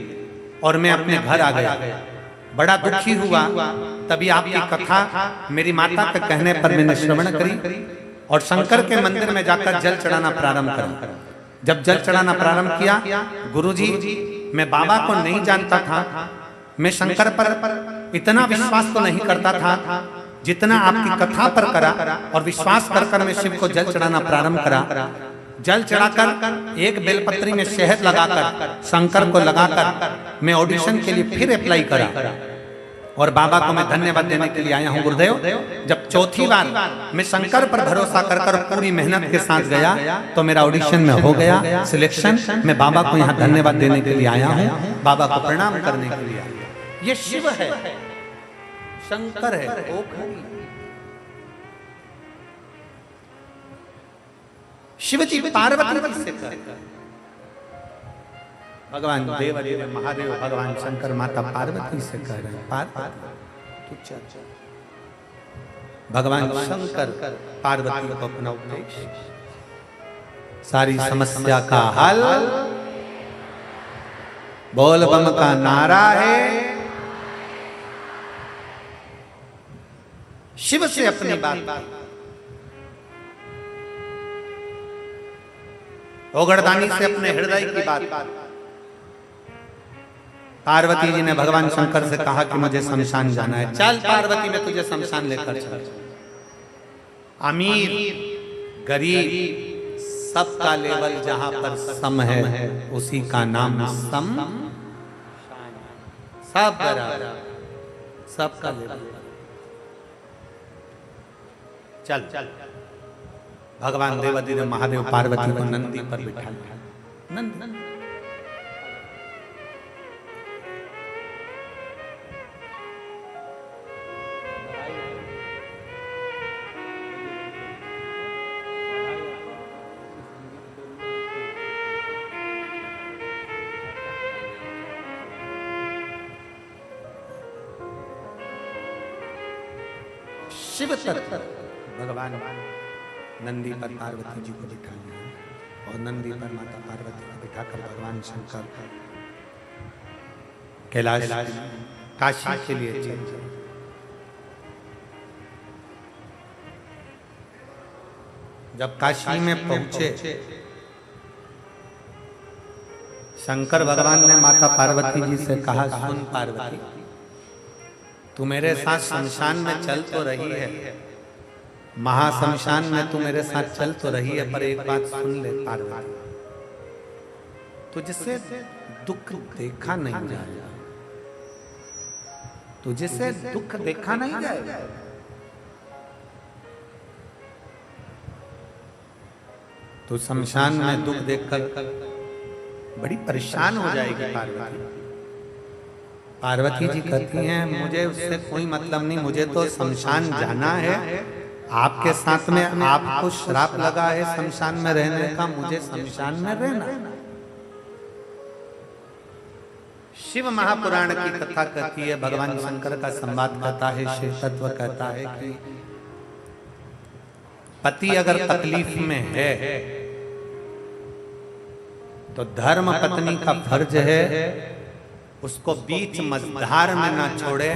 और मैं अपने घर आ गया। बड़ा दुखी हुआ। तभी आपकी कथा मेरी माता के कहने पर मैंने श्रवण करी और शंकर के मंदिर में जाकर जल चढ़ाना प्रारंभ करा। जब जल चढ़ाना प्रारंभ किया, गुरुजी मैं बाबा को नहीं जानता था, मैं शंकर पर इतना विश्वास तो नहीं करता था जितना आपकी कथा पर करा, और विश्वास कर मैं शिव को जल चढ़ाना प्रारंभ करा। जल चढ़ाकर एक बेलपत्री में शहद लगाकर शंकर को लगाकर मैं ऑडिशन के लिए फिर अप्लाई करा, और बाबा को मैं धन्यवाद देने के लिए आया हूं गुरुदेव। जब चौथी बार मैं शंकर पर भरोसा कर पूरी मेहनत के साथ गया तो मेरा ऑडिशन में हो गया सिलेक्शन। मैं बाबा को यहाँ धन्यवाद देने के लिए आया हूँ, बाबा को प्रणाम करने के लिए आया। ये शिव है, शंकर है। शिव जी पार्वती से भगवान देव महादेव, भगवान शंकर माता पार्वती से कह रहे हैं, पार्वती भगवान शंकर पार्वती को अपना उपदेश, सारी समस्या का हल बोल बम का नारा है। शिव से अपनी बात, ओगड़दानी से अपने हृदय की बात। पार्वती जी ने भगवान शंकर से कहा कि मुझे शमशान जाना है। चल पार्वती, मैं तुझे शमशान लेकर चल। अमीर गरीब सबका लेवल जहां पर सम है, उसी का नाम सम। सब बराबर, सबका लेवल। चल चल। भगवान देवादिदेव महादेव पार्वती को नंदी पर बिठा लिया। नंद शिव तत्व भगवान नंदी पर पार्वती जी को बिठा लिया, और नंदी पर माता पार्वती को बिठाकर भगवान शंकर कैलाश काशी के लिए चल गए। जब काशी में पहुंचे, शंकर भगवान ने माता पार्वती जी से कहा, सुन पार्वती, तू मेरे साथ शमशान में चल तो रही है, महाशमशान में तू मेरे साथ चल तो रही है, पर एक बात सुन ले पार्वती, तुझसे दुख देखा नहीं जाएगा, तुझसे दुख देखा नहीं जाएगा। तो शमशान में दुख देखकर बड़ी परेशान हो जाएगी पार्वती। पार्वती जी कहती हैं मुझे उससे कोई मतलब नहीं, मुझे तो शमशान जाना है, आपके साथ में आपको श्राप लगा है शमशान में रहने का, मुझे शमशान में रहना। शिव महापुराण की कथा कहती है, भगवान शंकर का संवाद कहता है, शिव तत्व कहता है कि पति अगर तकलीफ में है तो धर्म पत्नी का फर्ज है उसको बीच मझधार में ना छोड़े,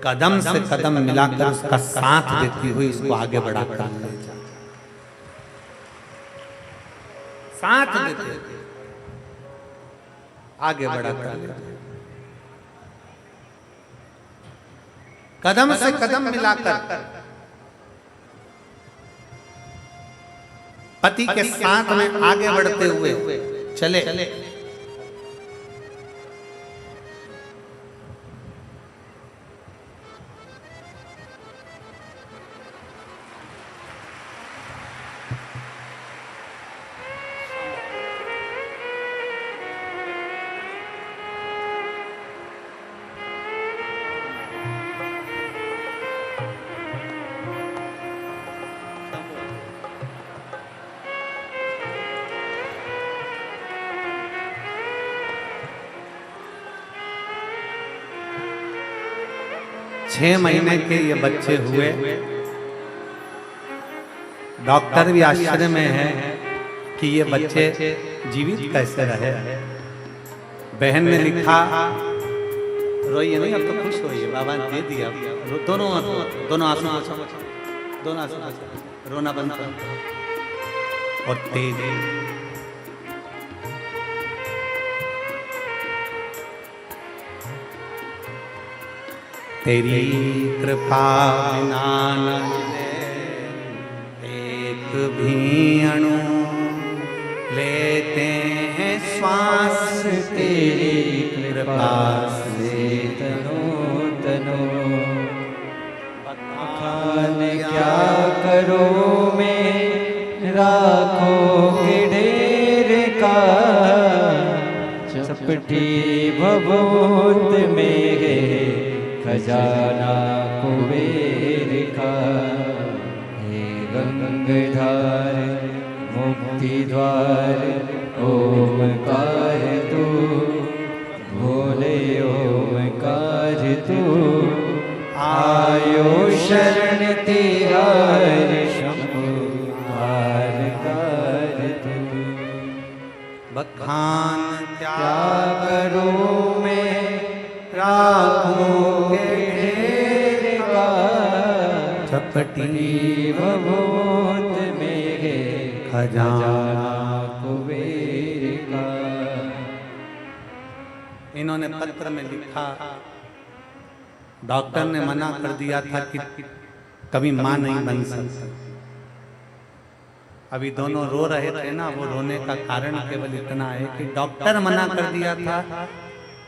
कदम से कदम मिलाकर उसका साथ देती हुई उसको आगे बढ़ाकर ले जाए, साथ देते आगे बढ़ाकर ले जाए, कदम से कदम मिलाकर पति के साथ में आगे बढ़ते हुए चले। 6 महीने के ये बच्चे हुए। डॉक्टर भी आश्चर्य में है कि ये बच्चे जीवित कैसे रहे। बहन ने लिखा, रोइए नहीं, अब तो खुश होइए, बाबा ने दे दिया। दोनों आंसू दोनों आंसू रोना बंद करो और तेज तेरी कृपा बिना एक भी अणु लेते हैं श्वास, तेरी कृपा से तनो तनो। बखान क्या करो मैं राखों के ढेर का, चपटी भभूत में है खजाना कुबेर का। हे गंगाधार मुक्ति द्वार ओमकार तू, भोले ओमकार तू। आयो शरण तिहार शंभु हारकार तू। बखान क्या करूं मैं राखों के ढेर का, चपटी भभूत में है खजाना कुबेर का। इन्होंने पत्र में लिखा, डॉक्टर ने मना कर दिया था कि कभी मां नहीं बन सकती। अभी दोनों रो रहे थे ना, वो रोने का कारण केवल इतना है कि डॉक्टर मना कर दिया था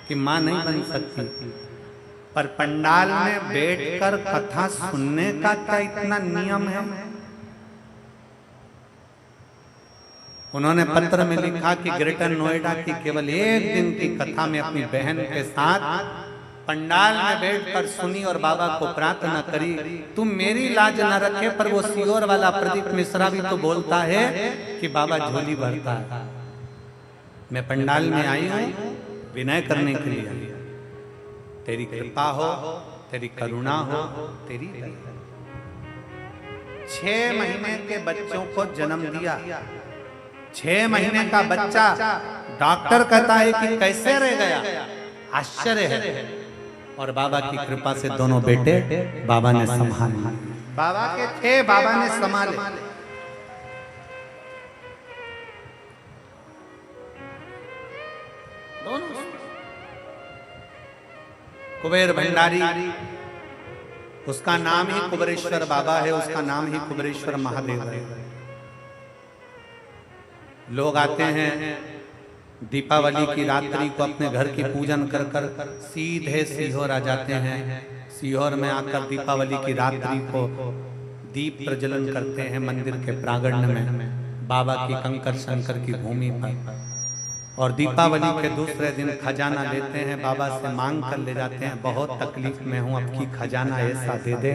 कि मां नहीं बन सकती, पर पंडाल में बैठकर कथा सुनने का क्या इतना नियम है। उन्होंने पत्र में लिखा कि ग्रेटर नोएडा की केवल एक दिन की कथा में अपनी बहन के साथ पंडाल में बैठकर सुनी और बाबा को प्रार्थना करी, तुम मेरी लाज न रखे। पर वो सीहोर वाला प्रदीप मिश्रा भी तो बोलता है कि बाबा झोली भरता है। मैं पंडाल में आई हूँ विनय करने के लिए, तेरी कृपा हो, तेरी करुणा हो, तेरी दया। 6 महीने के बच्चों को जन्म दिया। 6 महीने का बच्चा डॉक्टर कहता है कि कैसे रह गया, आश्चर्य है। और बाबा की कृपा से दोनों बेटे बाबा ने संभाले। बाबा के थे, बाबा ने संभाले। दोनों कुबेर भंडारी उसका नाम ही कुबेरेश्वर बाबा है, उसका नाम ही कुबेरेश्वर महादेव है। लोग आते हैं दीपावली की रात्रि को अपने घर की पूजन कर कर सीधे सीहोर आ जाते हैं। सीहोर में आकर दीपावली की रात्रि को दीप प्रज्वलन करते हैं मंदिर के प्रांगण में, बाबा की कंकर शंकर की भूमि पर। और दीपावली के दूसरे दिन खजाना लेते हैं, बाबा से मांग कर ले जाते हैं, बहुत तकलीफ में हूँ, अब की खजाना ऐसा दे दे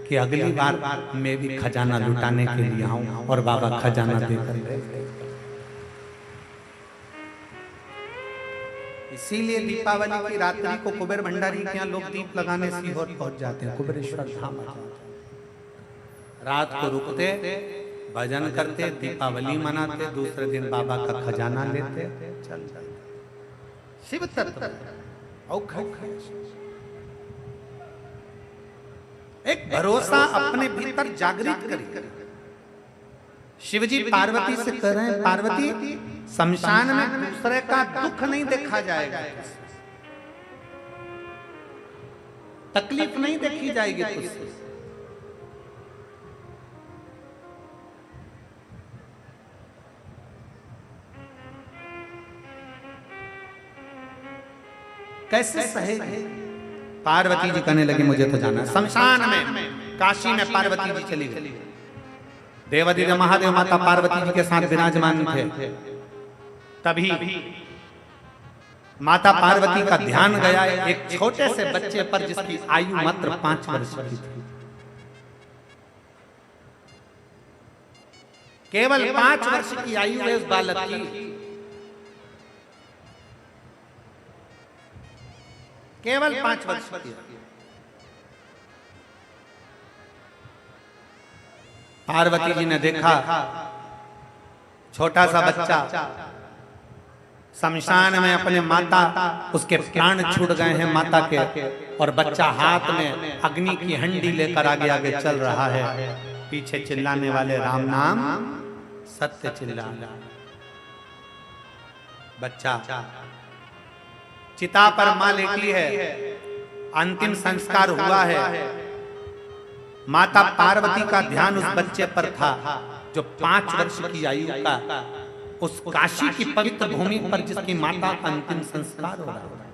कि अगली बार मैं भी खजाना लुटाने के लिए आऊं। और बाबा खजाना देकर ले गए। इसीलिए दीपावली की रात्रि को कुबेर भंडारी के यहाँ लोग दीप लगाने सीहोर पहुंच जाते हैं, कुबेरेश्वर धाम आ जाते हैं। रात को रुकते, भजन करते, दीपावली मनाते, दूसरे दिन बाबा का खजाना लेते, चल शिव तत्व एक भरोसा अपने भीतर जागृत करें। शिवजी पार्वती से कह रहे हैं, पार्वती शमशान में दूसरे का दुख नहीं देखा जाएगा, तकलीफ नहीं देखी जाएगी तुझसे। कैसे सहे? पार्वती जी कहने लगी मुझे तो जाना। शमशान में, काशी में पार्वती जी चली गई। देवादिदेव महादेव माता पार्वती जी के साथ विराजमान थे। तभी माता पार्वती का ध्यान गया एक छोटे से बच्चे पर जिसकी आयु मात्र 5 वर्ष की थी। केवल 5 वर्ष की आयु है उस बालक की। केवल 5 वर्ष की। पार्वती जी ने देखा छोटा सा बच्चा शमशान में अपने माता, उसके प्राण छूट गए हैं माता के, और बच्चा हाथ में अग्नि की हंडी लेकर आगे आगे चल रहा है। पीछे चिल्लाने वाले राम नाम सत्य चिल्ला। बच्चा चिता पर मां लेटी है, अंतिम संस्कार हुआ है। माता पार्वती का ध्यान उस बच्चे पर था जो 5 वर्ष की आयु का, उस काशी की पवित्र भूमि पर जिसकी माता का अंतिम संस्कार हो रहा है।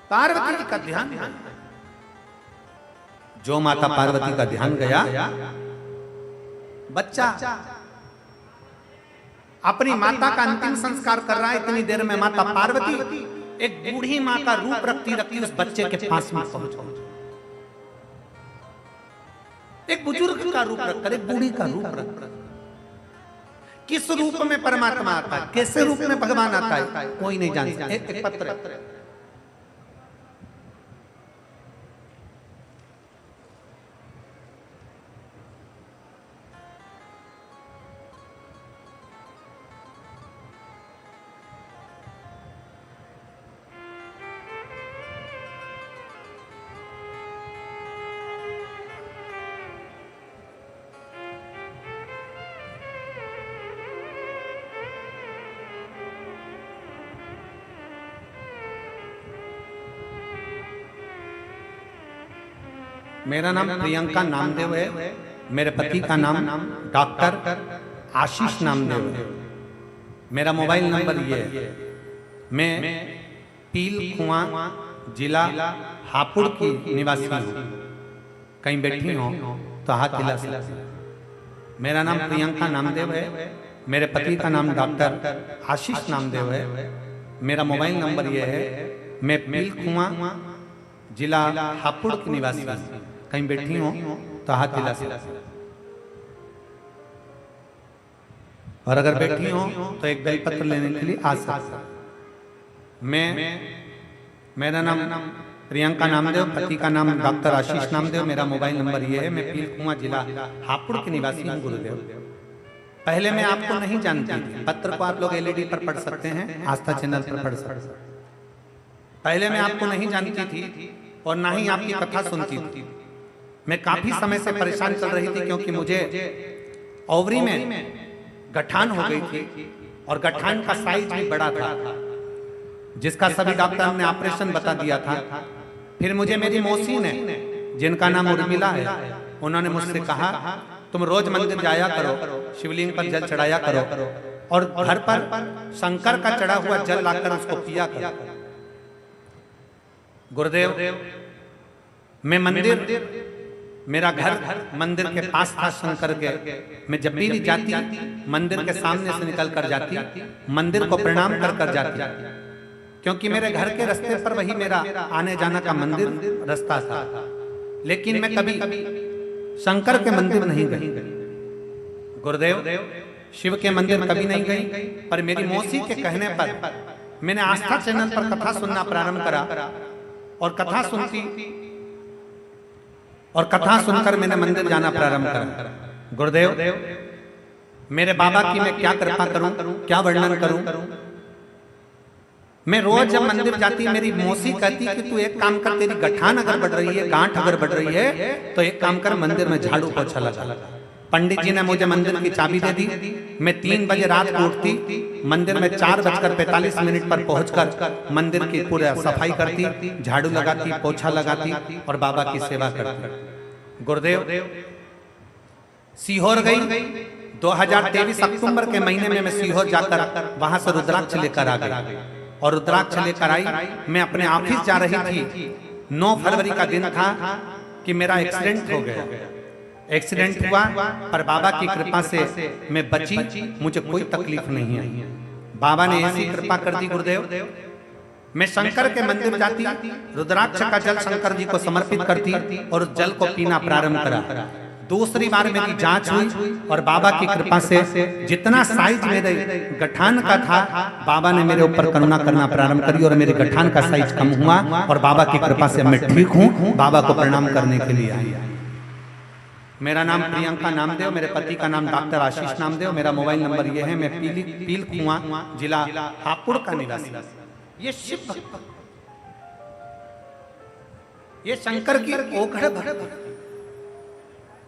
पार्वती जी का ध्यान, जो माता पार्वती का ध्यान गया, बच्चा अपनी माता का अंतिम संस्कार कर रहा है। इतनी देर में माता पार्वती एक बूढ़ी मां का रूप रखती उस बच्चे के पास में पहुंच गई। एक बुजुर्ग का रूप रखकर, एक बूढ़ी का रूप रखकर। किस रूप में परमात्मा आता है, कैसे रूप में भगवान आता है, कोई नहीं जानता। एक पत्र मेरा नाम प्रियंका नामदेव है। मेरे पति का नाम डॉक्टर आशीष नामदेव है। मेरा मोबाइल नंबर ये है। मैं पील कुआं जिला हापुड़ की निवासी हूँ। कहीं बैठी हो तो हाथ हिला सकते। मेरा नाम प्रियंका नामदेव है। मेरे पति का नाम डॉक्टर आशीष नामदेव है। मेरा मोबाइल नंबर ये है। मैं पील कुआं जिला हापुड़ की निवासी हूँ। कहीं बैठी हो तो हाथ हिला सकते। और अगर बैठी हो तो एक बेलपत्र लेने के लिए आ सकते। मेरा नाम प्रियंका नामदेव, पति का नाम डॉक्टर आशीष नामदेव। मेरा मोबाइल नंबर ये है। मैं पील कुआं जिला हापुड़ की निवासी हूँ गुरुदेव। पहले मैं आपको नहीं जानती थी। पत्र को आप लोग एलईडी पर पढ़ सकते हैं, आस्था चैनल पर पढ़ सकते हैं। पहले मैं आपको नहीं जानती थी और ना ही आपकी कथा सुनती थी। मैं काफी समय से परेशान चल रही थी क्योंकि मुझे ओवरी में गठान हो गई थी और गठान का साइज भी बड़ा था। जिसका सभी डॉक्टर ने ऑपरेशन बता दिया था। फिर मुझे मेरी मौसी ने, जिनका नाम उर्मिला है, उन्होंने मुझसे कहा तुम रोज मंदिर जाया करो, शिवलिंग पर जल चढ़ाया करो और घर पर शंकर का चढ़ा हुआ जल लाकर उसको पिया करो। गुरुदेव, मैं मंदिर, मेरा घर मंदिर के पास था शंकर के। मैं जब भी जाती मंदिर के सामने से निकल कर जाती, मंदिर को प्रणाम कर कर जाती, क्योंकि मेरे घर के रास्ते पर वही मेरा आने जाना का मंदिर रास्ता था। लेकिन मैं कभी शंकर के मंदिर नहीं गई, गुरुदेव शिव के मंदिर कभी नहीं गई। पर मेरी मौसी के कहने पर मैंने आस्था चैनल पर कथा सुनना प्रारंभ करा और कथा सुनकर मैंने मंदिर जाना प्रारंभ करा। गुरुदेव, मेरे बाबा की मैं क्या कृपा करूं, क्या वर्णन करूं। मैं रोज जब मंदिर जाती, मेरी मौसी कहती कि तू एक काम कर, तेरी गठान अगर बढ़ रही है, गांठ अगर बढ़ रही है, तो एक काम कर, मंदिर में झाड़ू पोछा लगा। पंडित जी ने मुझे मंदिर की चाबी दे दी। मैं 3 बजे रात को उठती, मंदिर में 4:45 पर पहुंचकर मंदिर की पूरी सफाई करती, झाड़ू लगाती, पोछा लगाती और बाबा की सेवा करती। गुरुदेव, सीहोर गई। 2023 अक्टूबर के महीने में मैं सीहोर जाकर वहां से रुद्राक्ष लेकर आ गई और रुद्राक्ष लेकर आई। मैं अपने ऑफिस जा रही थी। 9 फरवरी का दिन था कि मेरा एक्सीडेंट हो गया। एक्सीडेंट हुआ, पर बाबा की कृपा से मैं बची, मुझे कोई तकलीफ नहीं आई। बाबा ने ऐसी कृपा कर दी। गुरुदेव, मैं शंकर के मंदिर जाती, रुद्राक्ष का जल शंकर जी को समर्पित करती और उस जल को पीना प्रारंभ करा। दूसरी बार मेरी जांच हुई और बाबा की कृपा से जितना साइज मेरे गठान का था, बाबा ने मेरे ऊपर करुणा करना प्रारंभ करी और मेरे गठान का साइज कम हुआ और बाबा की कृपा से मैं ठीक हूँ। बाबा को प्रणाम करने के लिए आई। मेरा नाम प्रियंका नामदेव, मेरे पति का नाम डॉक्टर आशीष नामदेव। मेरा मोबाइल नंबर ये है। मैं पील कुआं, जिला हापुड़ का निवासी। ये शिव भक्त, ये शंकर की ओघड़ भक्त।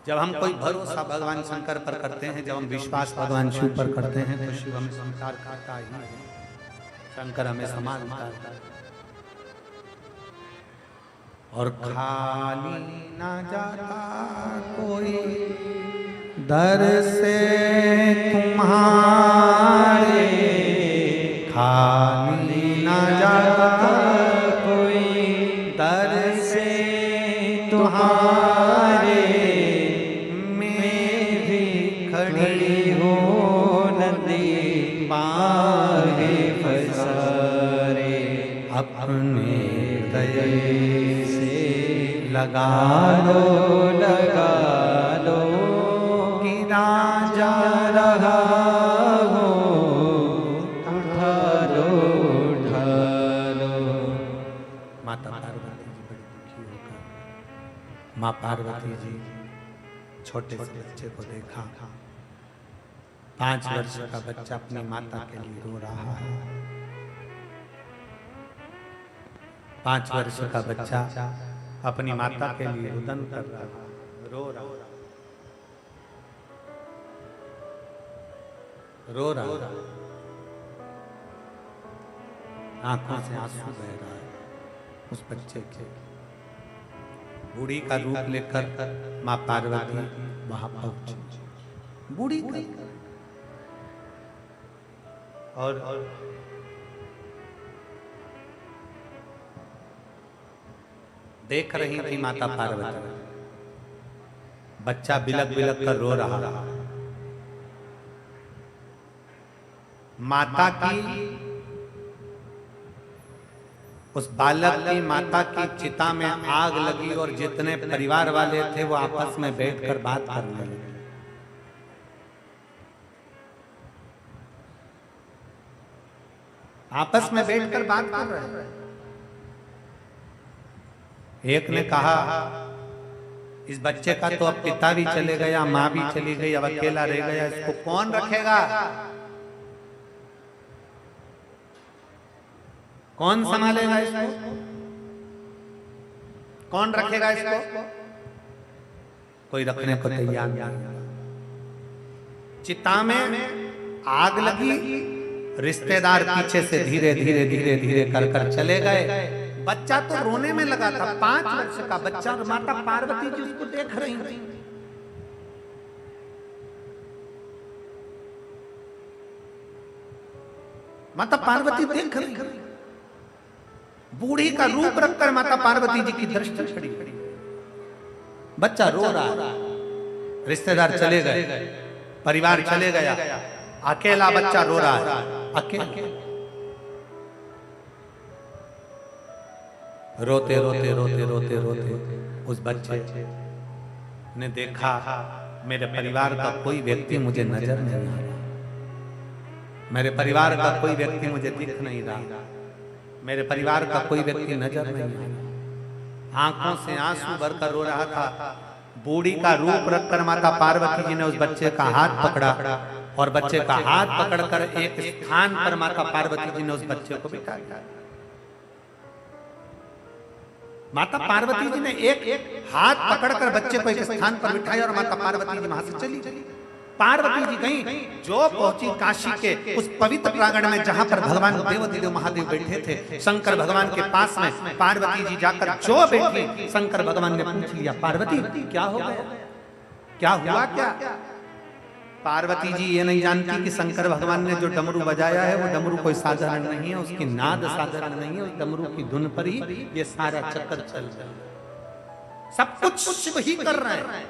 जब हम कोई भरोसा भगवान शंकर पर करते हैं, जब हम विश्वास भगवान शिव पर करते हैं, तो शिव हमें संसार करता ही है, शंकर हमें समाज करता है। और खाली ना जाता कोई दर से तुम्हारे, खाली ना जाता कोई दर से तुम्हारे। मैं भी खड़ी हूँ नदी पारे पसारे, अपने दया लगा लो कि राजा रहा हो, उठा लो। माता पार्वती जी बड़ी दुखी होकर, माँ पार्वती जी छोटे से बच्चे को देखा। 5 वर्ष का बच्चा अपनी माता के लिए रो रहा है। 5 वर्ष का बच्चा अपनी माता के लिए रुदन कर रहा, रो रहा, आंखों से आंसू बह रहा है। उस बच्चे के बूढ़ी का रूप लेकर माँ पार्वती वहां पहुंची। बूढ़ी और देख रही थी माता पार्वती, बच्चा बिलक बिलक कर रो रहा। माता की, उस बालक की माता की चिता में आग लगी और जितने परिवार वाले थे वो आपस में बैठकर बात करने लगे। आपस में बैठकर बात कर रहे हैं। एक ने कहा, इस बच्चे का तो अब पिता भी चले गया, माँ भी चली गई, अब अकेला रह गया, इसको कौन रखेगा, कौन संभालेगा इसको, कौन रखेगा इसको? कोई रखने को तैयार नहीं। चिता में आग लगी, रिश्तेदार पीछे से धीरे धीरे धीरे धीरे कर कर चले गए। बच्चा तो रोने में लगा था, 5 वर्ष का बच्चा, और माता पार्वती जी उसको देख रही थी। माता पार्वती देख रही, बूढ़ी का रूप रखकर माता पार्वती जी की दृष्टि खड़ी। बच्चा रो रहा, रिश्तेदार चले गए, परिवार चले गया, अकेला बच्चा रो रहा है, अकेला। रोते रोते रोते रोते रोते उस बच्चे ने देखा मेरे परिवार का कोई व्यक्ति मुझे नजर नहीं आ रहा, मेरे परिवार का कोई व्यक्ति मुझे दिख नहीं रहा, मेरे परिवार का कोई व्यक्ति नजर नहीं आ रहा। आंखों से आंसू भरकर रो रहा था। बूढ़ी का रूप रखकर माता पार्वती जी ने उस बच्चे का हाथ पकड़ा और बच्चे का हाथ पकड़कर एक स्थान पर माता पार्वती जी ने उस बच्चे को बिठा दिया। माता पार्वती जी ने एक हाथ पकड़कर बच्चे को एक स्थान पर बिठाया और माता पार्वती जी वहां से चली गई। पार्वती जी गई, जो पहुंची काशी के उस पवित्र प्रांगण में जहां पर भगवान देवाधिदेव महादेव बैठे थे, शंकर भगवान के पास में पार्वती जी जाकर जो बैठी, शंकर भगवान ने पूछ लिया, पार्वती क्या हो गया, क्या हुआ क्या? पार्वती जी ये नहीं जानती कि शंकर भगवान ने जो डमरू बजाया है वो डमरू कोई साधारण नहीं है, उसकी नाद साधारण नहीं है, उस डमरू की धुन पर ही ये सारा चक्कर चल रहा है, सब कुछ शिव ही कर रहे हैं।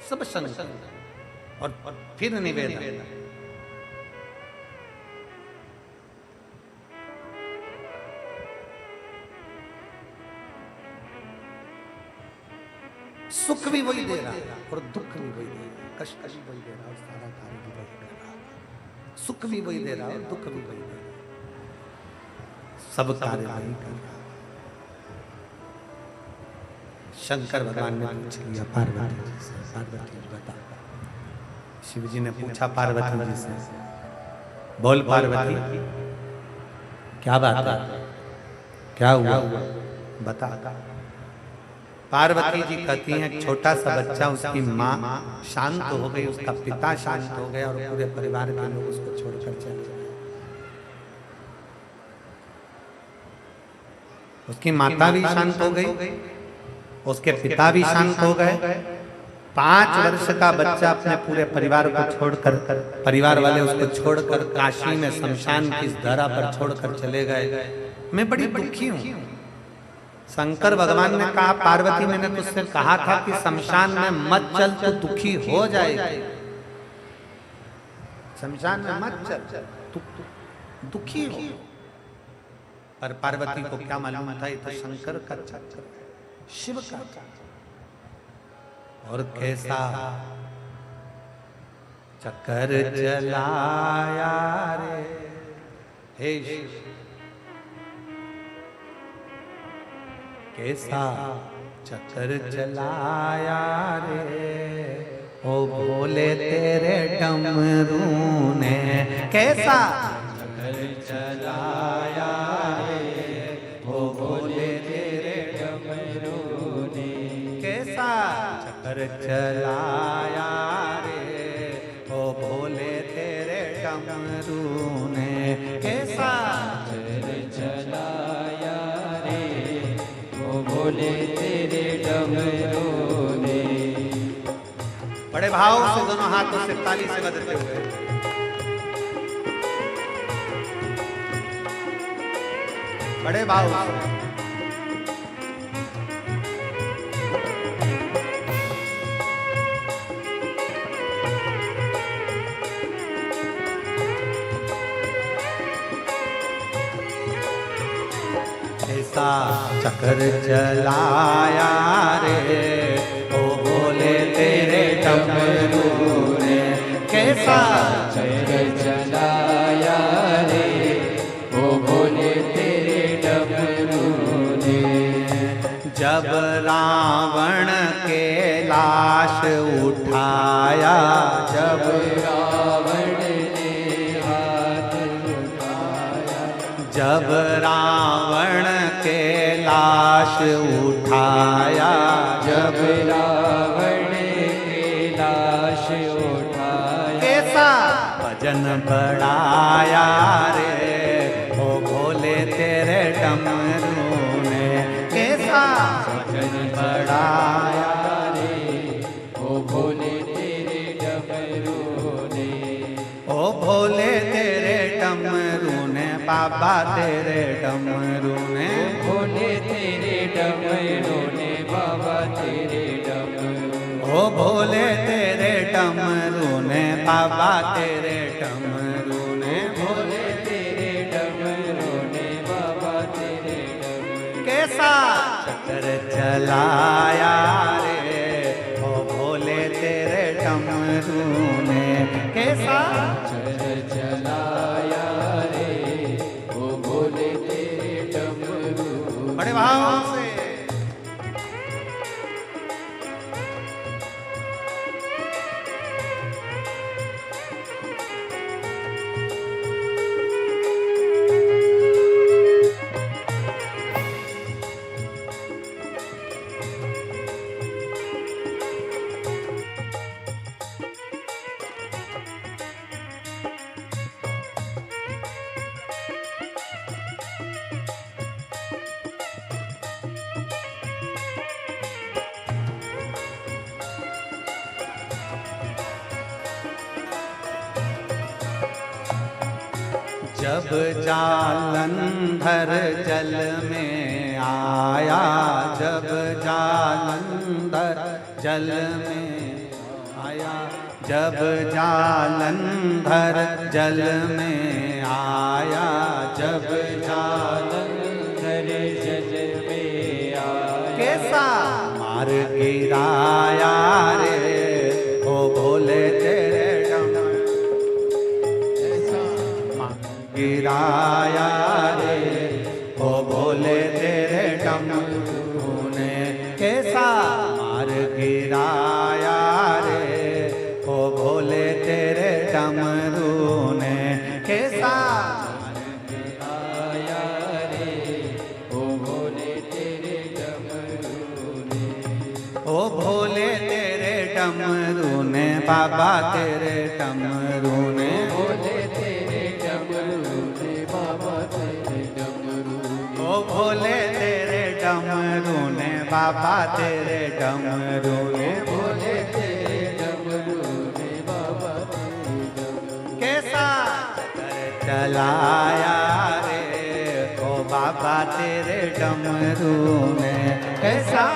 सब शंकर। और फिर निवेदन, सुख भी वही दे रहा है और दुख भी वही दे रहा है, कष्ट भी वही दे रहा है और सारा कार्य भी वही दे रहा है, सुख भी वही दे रहा है और दुख भी वही दे रहा है, सब कार्य वही कर रहा है। शंकर भगवान ने पूछ लिया पार्वती जी से, पार्वती जी बता। शिव जी ने पूछा पार्वती जी से, बोल पार्वती क्या बात है, क्या हुआ बता। पार्वती जी कहती हैं, छोटा सा बच्चा, उसकी माँ शांत हो गई, उसका पिता शांत हो गया और पूरे परिवार के लोग उसको छोड़कर चले गए। उसकी माता भी शांत हो गई, उसके पिता भी शांत हो गए। 5 वर्ष का बच्चा अपने पूरे परिवार को छोड़कर, परिवार वाले उसको छोड़कर काशी में शमशान की धरा पर छोड़कर चले गए। मैं बड़ी दुखी हूँ। शंकर भगवान ने कहा, पार्वती मैंने तुझसे कहा था कि शमशान में मत चल तो दुखी हो जाएगी, शमशान में मत चल तू दुखी हो। पर पार्वती को क्या मालूम था ये तो शंकर का चक्कर, शिव का। और कैसा चक्कर चलाया रे हे शिव, कैसा चक्कर चलाया रे ओ भोले तेरे डमरू ने, कैसा चक्कर चलाया रे ओ भोले तेरे डमरू ने, कैसा चक्कर चलाया रे ओ भोले तेरे डमरू ने, कैसा चक्कर चलाया बोले तेरे डमरू ने। बड़े भाव से दोनों हाथों से ताली से बजते हुए बड़े भाव से ऐसा चक्कर चलाया रे ओ बोले तेरे डमरू ने, कैसा चक्कर चलाया रे ओ बोले तेरे डमरू ने। जब रावण के लाश उठाया, जब रावण ने हाथ उठाया, जब रावण के लाश उठाया, जब बढ़ाया रे ओ भोले तेरे डमरू ने, कैसा वजन बढ़ाया रे ओ भोले तेरे डमरू ने, ओ भोले तेरे डमरू ने, बाबा तेरे डमरू ने, भोले तेरे डमरू ने, बाबा तेरे डमरू, ओ भोले तेरे डमरू ने, बाबा तेरे डमरू ने, भोले तेरे डमरू ने, बाबा तेरे डमरू, कैसा चक्र चलाया रे ओ भोले तेरे डमरू ने, कैसा चल चलाया रे ओ भोले तेरे डमरू, बड़े भाव से जब जालंधर जल में आया, जब जालंधर जल में आया, जब जालंधर जल में आया, जब जालंधर जल में आया, कैसा मार गिराया रे ओ भोले तेरे गिराया रे ओ भोले तेरे डमरू ने, कैसा मार गिराया रे ओ भोले तेरे डमरू ने, कैसा मार गिराया रे ओ भोले तेरे डमरू ने, ओ भोले तेरे डमरू ने, बाबा तेरे डमरू ने, भोले तेरे डमरू ने, बाबा तेरे डमरू, ओ भोले तेरे डमरू ने, बाबा तेरे डमरू ने, भोले तेरे डमरू ने, बाबा तेरे डमरू, कैसा चक्र चलाया रे ओ बाबा तेरे डमरू ने, कैसा